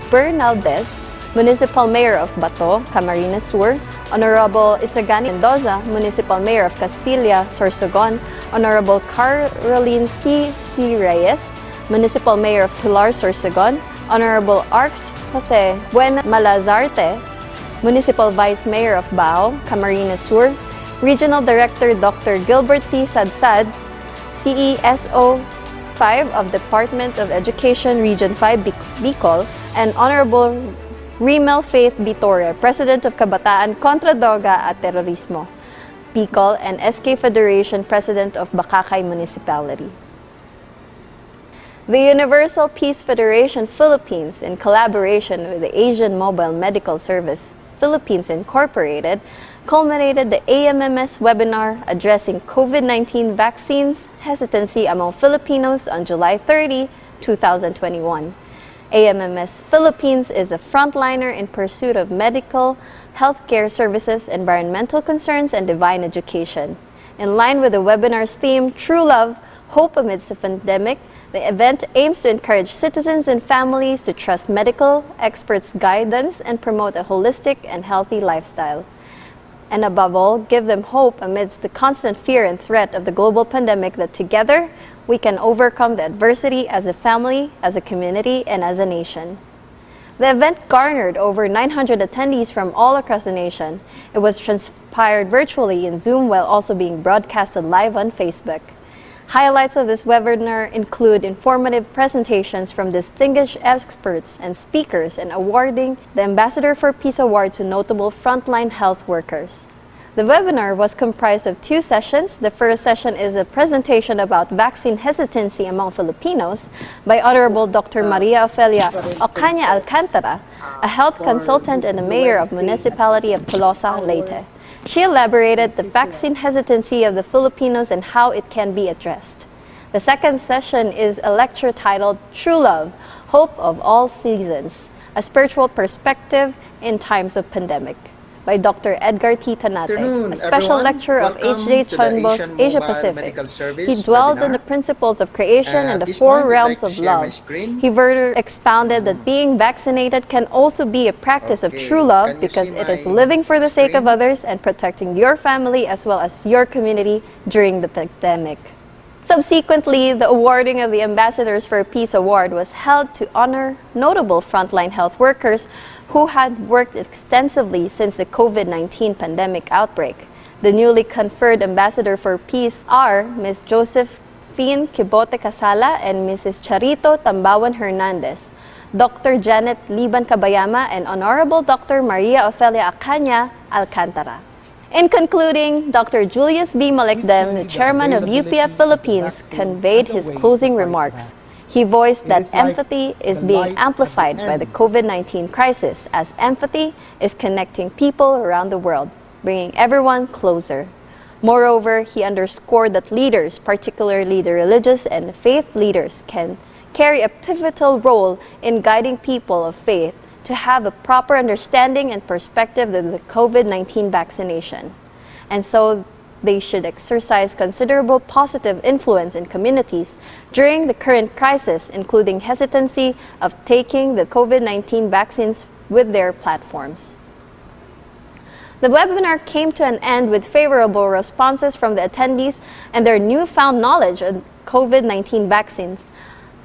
Bernaldez, Municipal Mayor of Bato, Camarines Sur, Honorable Isagani Mendoza, Municipal Mayor of Castilla, Sorsogon, Honorable Caroline C. Reyes, Municipal Mayor of Pilar, Sorsogon, Honorable Arx Jose Buen Malazarte, Municipal Vice Mayor of Bao, Camarines Sur, Regional Director Dr. Gilbert T. Sadsad, CESO 5 of Department of Education, Region 5, Bicol, and Honorable Rimel Faith Bitore, President of Kabataan Kontra Droga at Terorismo, Bicol, and SK Federation President of Bacacay Municipality. The Universal Peace Federation Philippines, in collaboration with the Asian Mobile Medical Service Philippines Incorporated, culminated the AMMS webinar addressing COVID-19 vaccines hesitancy among Filipinos on July 30, 2021. AMMS Philippines is a frontliner in pursuit of medical, healthcare services, environmental concerns, and divine education. In line with the webinar's theme, True Love, Hope Amidst the Pandemic, the event aims to encourage citizens and families to trust medical experts' guidance and promote a holistic and healthy lifestyle. And above all, give them hope amidst the constant fear and threat of the global pandemic that together we can overcome the adversity as a family, as a community, and as a nation. The event garnered over 900 attendees from all across the nation. It was transpired virtually in Zoom while also being broadcasted live on Facebook. Highlights of this webinar include informative presentations from distinguished experts and speakers and awarding the Ambassador for Peace Award to notable frontline health workers. The webinar was comprised of two sessions. The first session is a presentation about vaccine hesitancy among Filipinos by Honorable Dr. Maria Ofelia Ocaña Alcantara, a health consultant and a mayor of Municipality of Tolosa, Leyte. She elaborated the vaccine hesitancy of the Filipinos and how it can be addressed. The second session is a lecture titled True Love, Hope of All Seasons, a spiritual perspective in times of pandemic, by Dr. Edgar T. Tanate, a special lecturer of H.J. Chunbo's Asia Pacific. He dwelled on the principles of creation and the four realms of love. He further expounded that being vaccinated can also be a practice of true love because it is living for the sake of others and protecting your family as well as your community during the pandemic. Subsequently, the awarding of the Ambassadors for Peace Award was held to honor notable frontline health workers who had worked extensively since the COVID-19 pandemic outbreak. The newly conferred Ambassador for Peace are Ms. Josephine Kibote Casala and Mrs. Charito Tambawan Hernandez, Dr. Janet Liban Kabayama, and Honorable Dr. Maria Ofelia Ocaña Alcantara. In concluding, Dr. Julius B. Malikdem, the chairman of UPF Philippines, conveyed his closing remarks. He voiced that empathy is being amplified by the COVID-19 crisis, as empathy is connecting people around the world, bringing everyone closer. Moreover, he underscored that leaders, particularly the religious and faith leaders, can carry a pivotal role in guiding people of faith to have a proper understanding and perspective of the COVID-19 vaccination. And so they should exercise considerable positive influence in communities during the current crisis, including hesitancy of taking the COVID-19 vaccines with their platforms. The webinar came to an end with favorable responses from the attendees and their newfound knowledge of COVID-19 vaccines,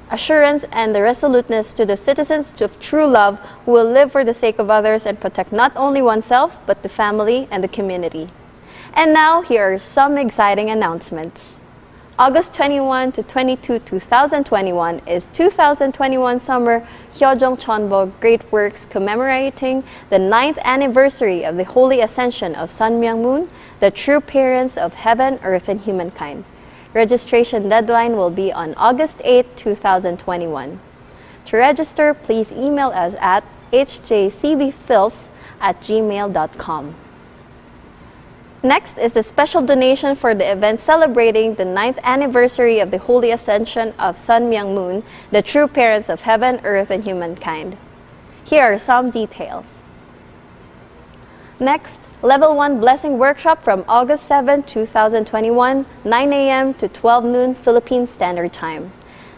assurance and the resoluteness to the citizens of true love who will live for the sake of others and protect not only oneself but the family and the community. And now, here are some exciting announcements. August 21 to 22, 2021 is 2021 Summer Hyojong Chonbo Great Works commemorating the 9th anniversary of the Holy Ascension of Sun Myung Moon, the true parents of heaven, earth, and humankind. Registration deadline will be on August 8, 2021. To register, please email us at hjcbfils@gmail.com. Next is the special donation for the event celebrating the 9th anniversary of the Holy Ascension of Sun Myung Moon, the true parents of heaven, earth, and humankind. Here are some details. Next, Level 1 Blessing Workshop from August 7, 2021, 9 a.m. to 12 noon Philippine Standard Time.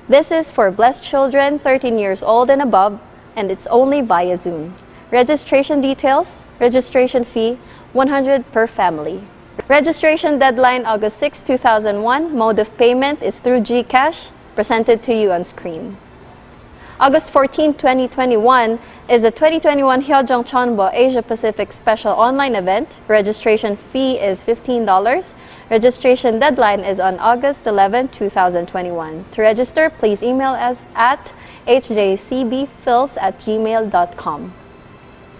This is for blessed children 13 years old and above, and it's only via Zoom. Registration details, registration fee, 100 per family. Registration deadline August 6, 2001. Mode of payment is through GCash, presented to you on screen. August 14, 2021 is the 2021 Hyojong Chonbo Asia Pacific Special Online Event. Registration fee is $15. Registration deadline is on August 11, 2021. To register, please email us at hjcbfils@gmail.com.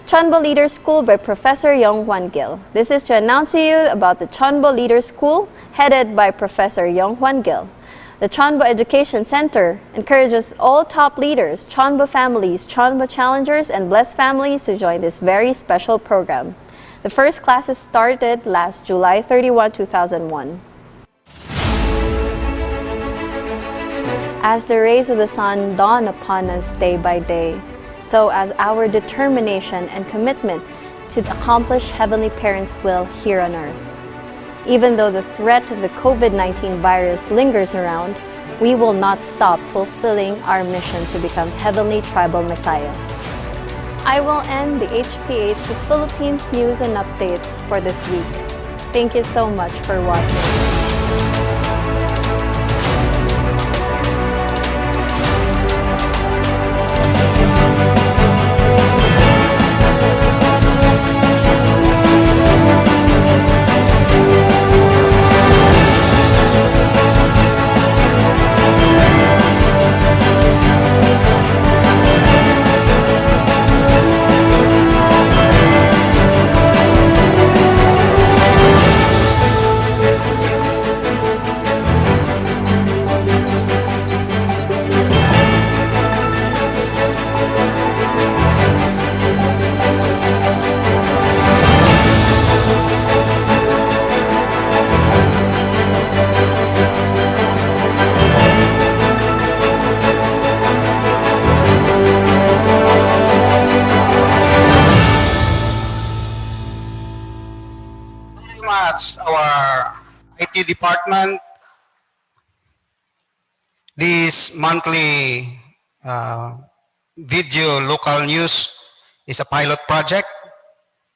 Chonbo Leader School by Professor Yong Hwan Gil. This is to announce to you about the Chonbo Leader School headed by Professor Yong Hwan Gil. The Chonbo Education Center encourages all top leaders, Chonbo families, Chonbo challengers, and blessed families to join this very special program. The first classes started last July 31, 2001. As the rays of the sun dawn upon us day by day, so as our determination and commitment to accomplish Heavenly Parents' will here on earth. Even though the threat of the COVID-19 virus lingers around, we will not stop fulfilling our mission to become Heavenly Tribal Messiahs. I will end the HPHC Philippines news and updates for this week. Thank you so much for watching. Much our IT department. This monthly video local news is a pilot project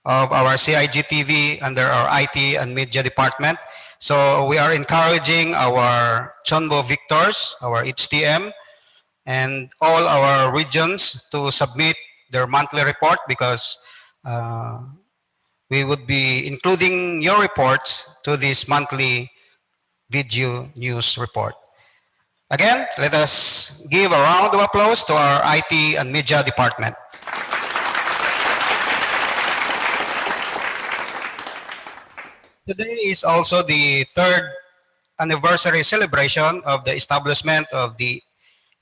of our CIGTV under our IT and media department. So we are encouraging our Chonbo Victors, our HTM, and all our regions to submit their monthly report because we would be including your reports to this monthly video news report. Again, let us give a round of applause to our IT and media department. Today is also the third anniversary celebration of the establishment of the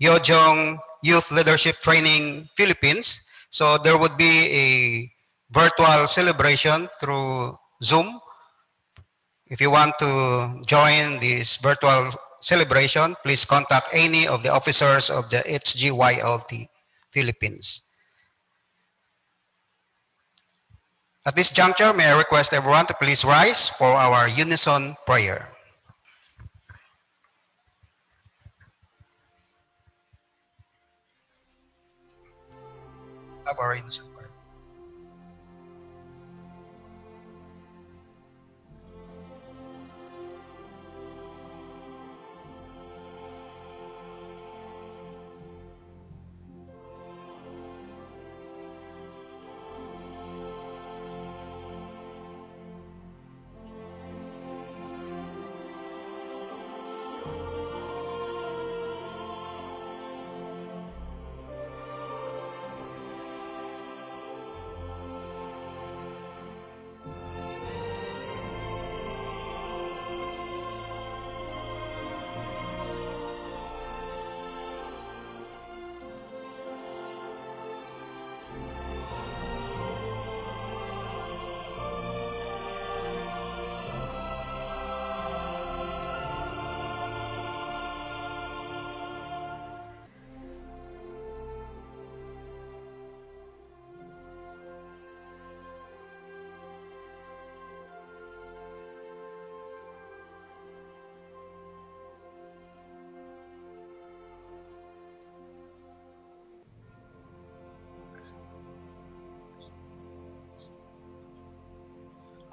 Yojong Youth Leadership Training Philippines. So there would be a virtual celebration through Zoom. If you want to join this virtual celebration, please contact any of the officers of the HGYLT Philippines. At this juncture, may I request everyone to please rise for our unison prayer. Have our unison prayer.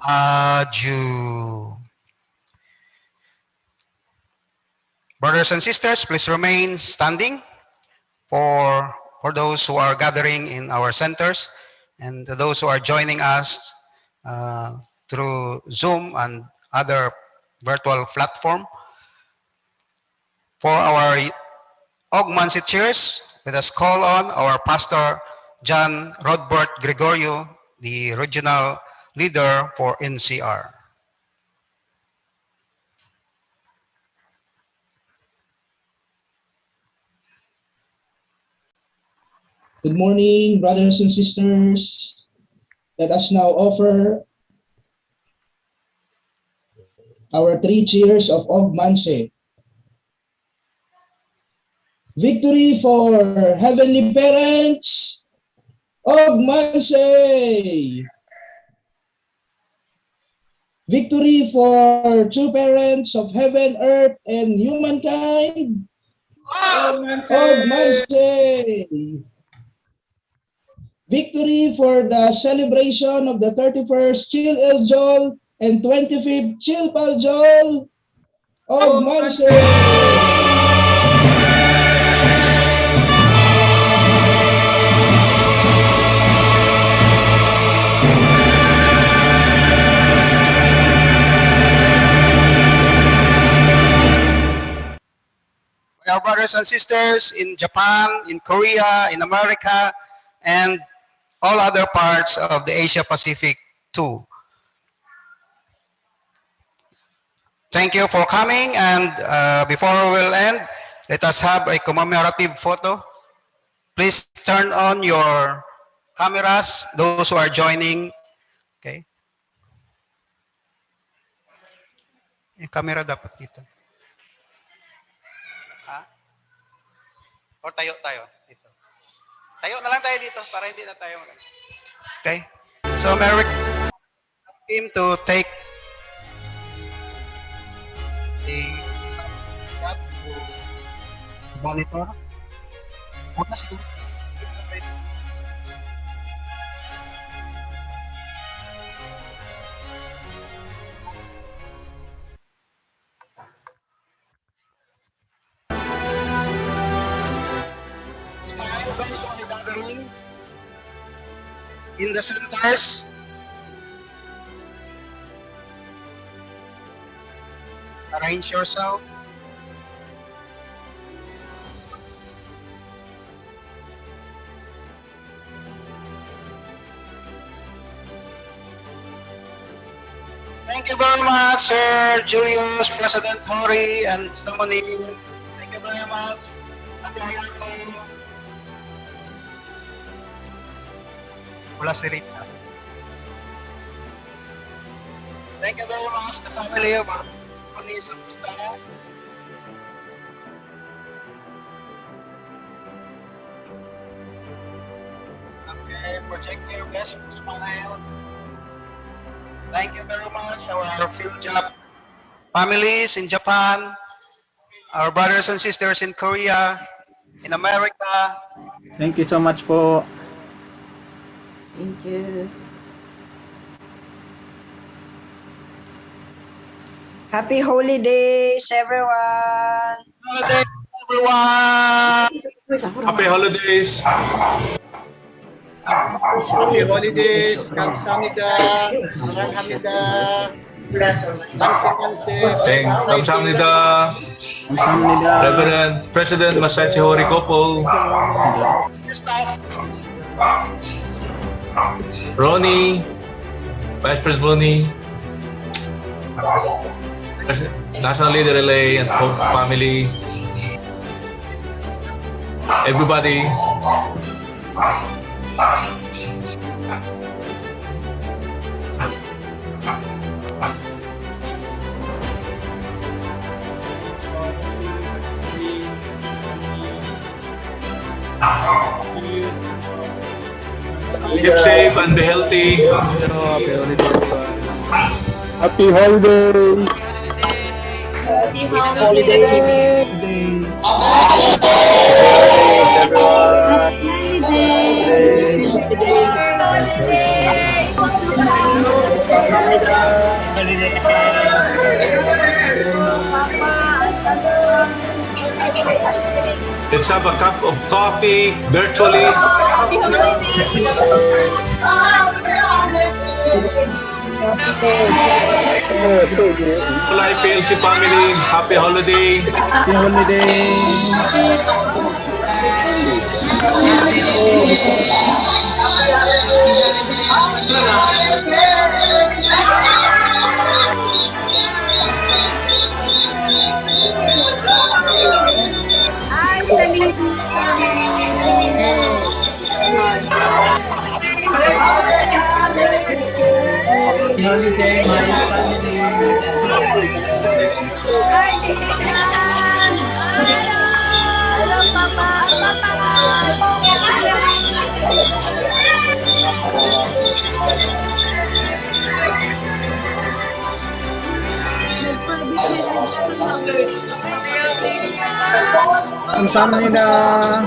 Adieu. Brothers and sisters, please remain standing for those who are gathering in our centers and those who are joining us through Zoom and other virtual platform. For our Ogmansi cheers, let us call on our Pastor John Rodbert Gregorio, the regional leader for NCR. Good morning, brothers and sisters. Let us now offer our 3 cheers of Manse. Victory for Heavenly Parents of Manse. Victory for true parents of heaven, earth, and humankind of Manse. Victory for the celebration of the 31st Chil El Jol and 25th Chil Pal Jol of Manse. Our brothers and sisters in Japan, in Korea, in America, and all other parts of the Asia Pacific too. Thank you for coming, and before we'll end, let us have a commemorative photo. Please turn on your cameras, those who are joining. Okay. Yung camera dapat dito. Ha? O tayo dito. Tayo na lang tayo dito para hindi na tayo. Okay? So, Merry team to take the monitor. Huwag na siguro. In the centers, arrange yourself. Thank you very much, Sir Julius, President Hori, and Simone. Thank you very much. Wala si Rita. Thank you very much, the family of police and staff. Okay, project your best smile. Thank you very much, our field job families in Japan, our brothers and sisters in Korea, in America. Thank you so much po. Thank you. Happy holidays, everyone. Holidays, everyone. Happy holidays. Happy holidays. Kamsahamnida. Maramhamnida. Kamsahamnida. Reverend President Masachi Hori Kopol. Ronnie, Vice President Ronnie, National Leader LA and Hope family, everybody. Keep safe and be healthy. Happy holidays. Happy holidays. Let's have a cup of coffee virtually. Life PLC family, happy holiday. Happy holiday. Hi, Salini. Hello, Papa. 감사합니다.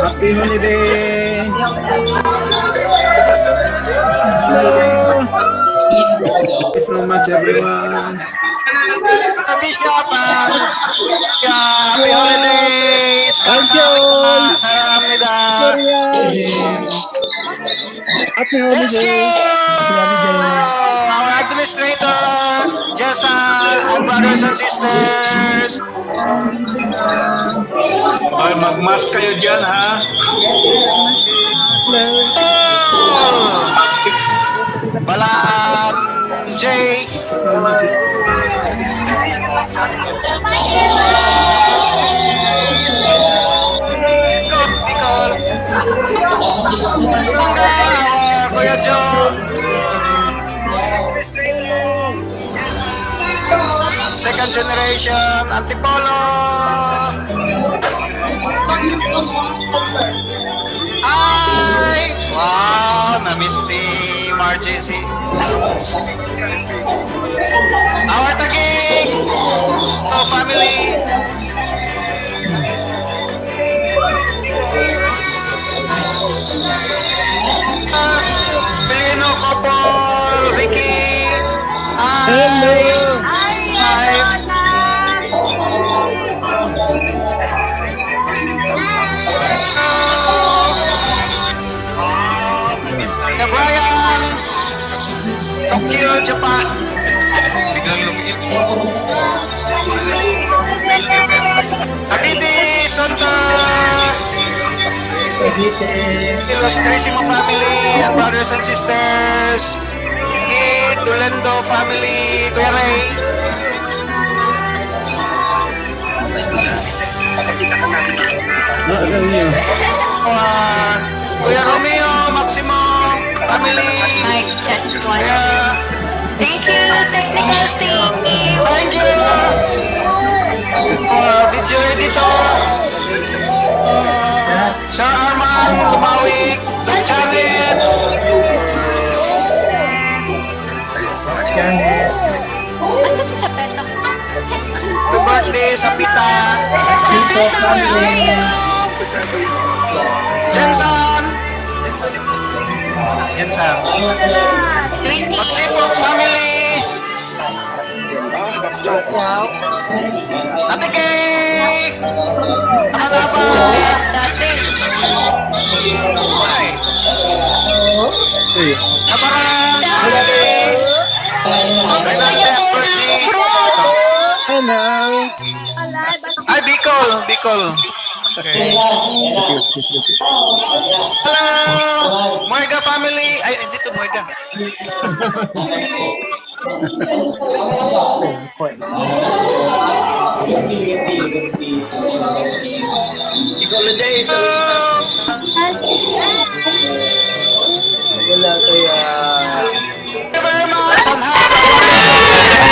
Happy holiday. Thank you so much, everyone. Bishop, happy holidays. 감사합니다. 사랑합니다. Happy Thank you, holiday. Happy holiday. our administrator, Jessa, and brothers and sisters. Hoy, mag-mask kayo dyan, ha? Balaan J. Bicol. Bangga, Kuya Joe. Second generation, Antipolo. Ay! Wow, na-miss ni Margie si our Taguig family. Pilino couple, Ricky. Hello. The Brian, Tokyo, Japan. Biglang lumiit. Cavite, Santa. Ilustrisimo family and brothers and sisters. Kid, Dolendo family, Kuya Ray. Kuya Romeo, Maximo, family. Mic test one. Thank you, technical team. Thank you. Video editor. Sir Arman, Lumawig, Sir Janet. Asa si Sapeta? Happy birthday, Sapita. Sapeta, where are you? Jensen. Jensen. Magsipong family. Ate Kay. Apa-apa. Ay. Kabarang. Hello. Ay, Bicol. Bicol. Okay. Hello. Moiga family. Ay, dito Moiga. Holidays. Wala kaya. Thank you very much and have a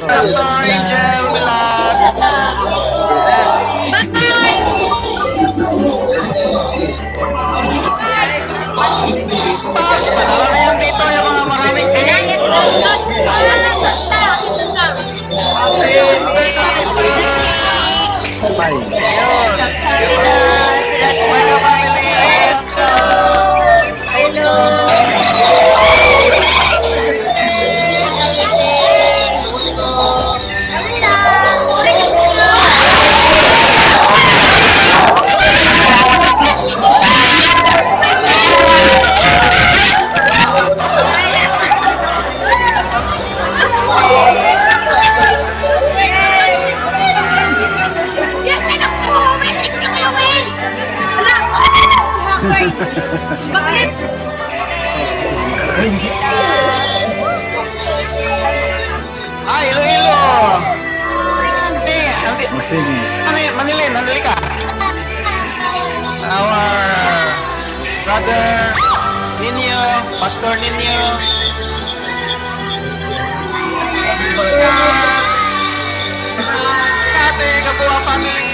Dr. Angel Milad. Boss, padala na yan dito yung mga maraming cake. Brothers and sisters. Yun. Moiga family. Ay, Iloilo. Manilin, nandali ka. Our brother Nino, Pastor Nino. Ate, Kabuha family.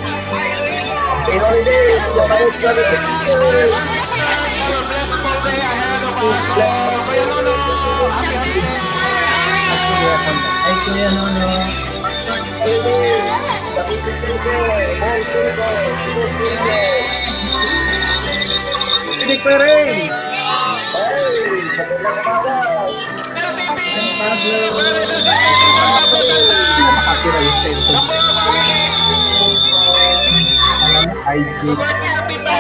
Happy holidays, Japanese brothers and sisters. Blessful day ahead of us. Kuya Nono, happy holidays. Ay, Kuya Nono. Holidays, Cavite City, Mall City, Cebu City. Pinig pa rin. Ay, magandang umaga. San Pablo. Brothers and sisters in San Pablo, Santa. Nakapira yung cellphone. Kabuha family. Birthday sa pita.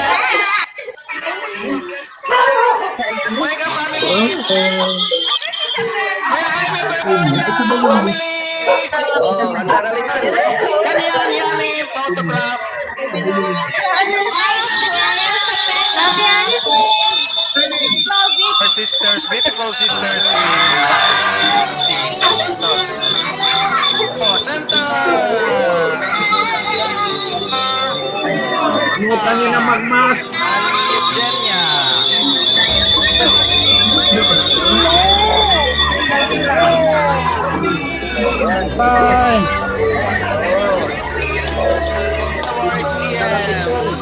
Mega family. Family. Oh, handa-handa. Yani, photograph. Our sisters, beautiful sisters in Oh, Santa. Kalimutan nyo na mag-mask. Eugenia. Bye. Awards Ian.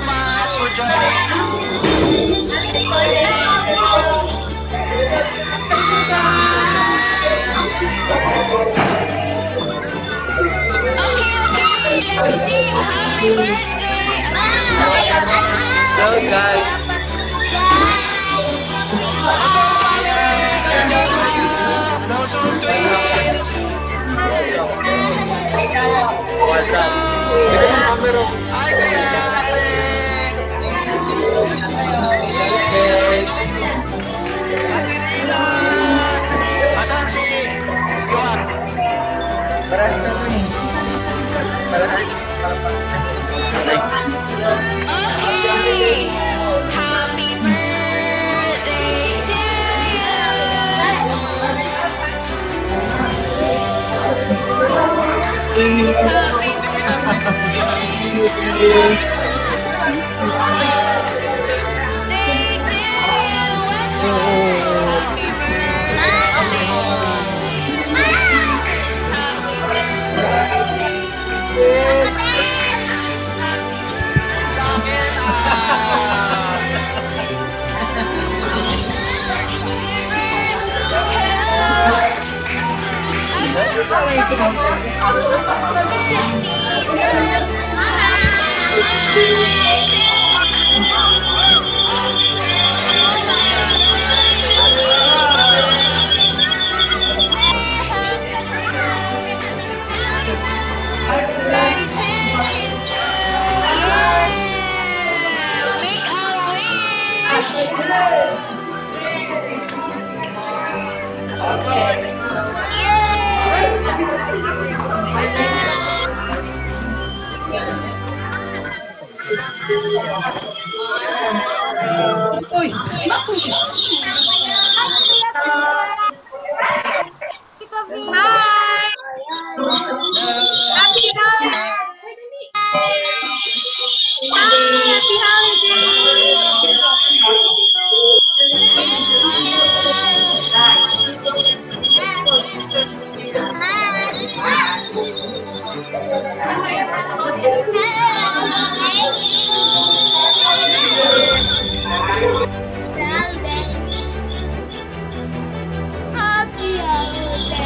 Much for joining. Let's sing happy birthday. So guys, Those old twins. what's up? Ay, kaya ate. Ate Rina. Asan si Juan? Okay. Happy birthday to you. Happy birthday to you. Let's sing happy Make a wish. Uy, naku. Happy holiday!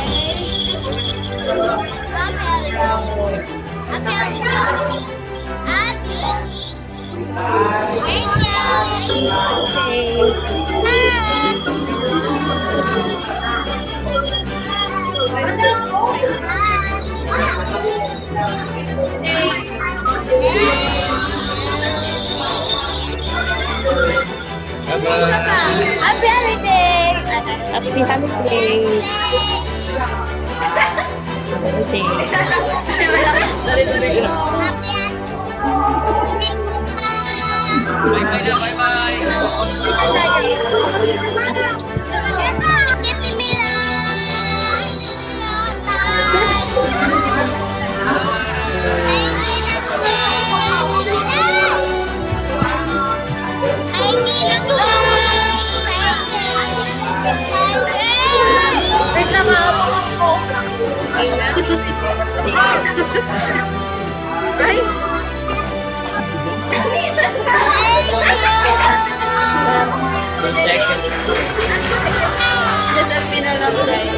Happy holiday! Bye-bye na, bye-bye. Wait lang, maabang ako. Ay! Just Alvin na lang, guys.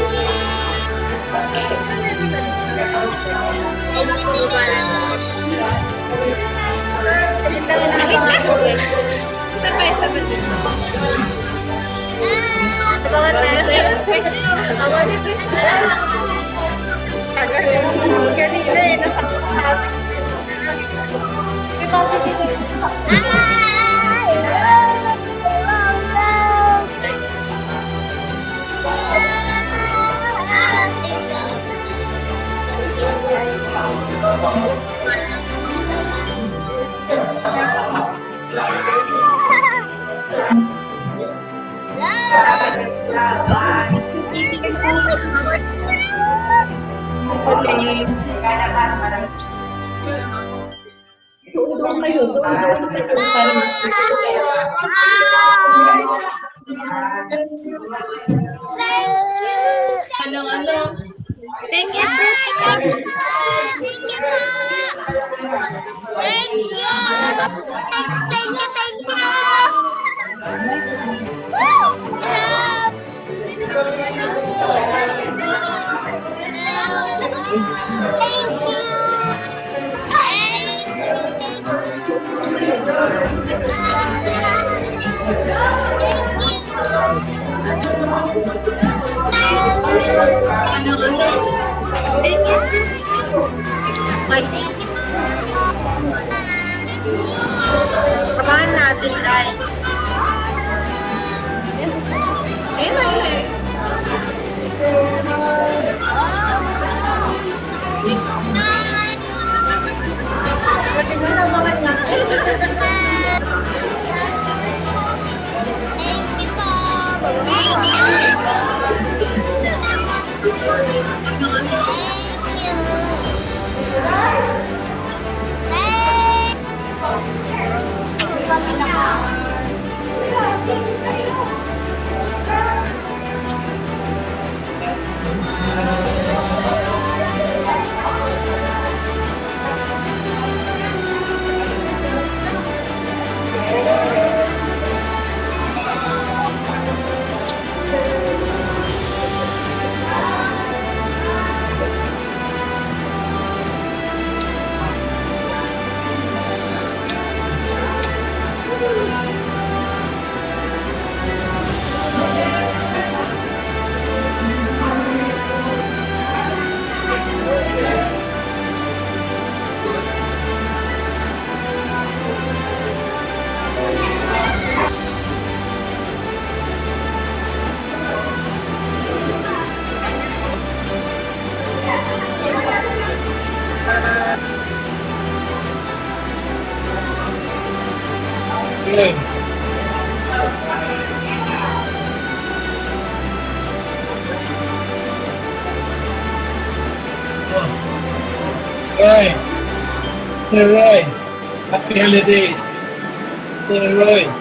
Abangan natin. Abangan natin. Kanina eh, nasakot sa atin. May pasok dito. Doon kayo, ano? Thank you, Samahan natin, guys. Roy. Hey, Roy. Happy holidays. Hey, Roy.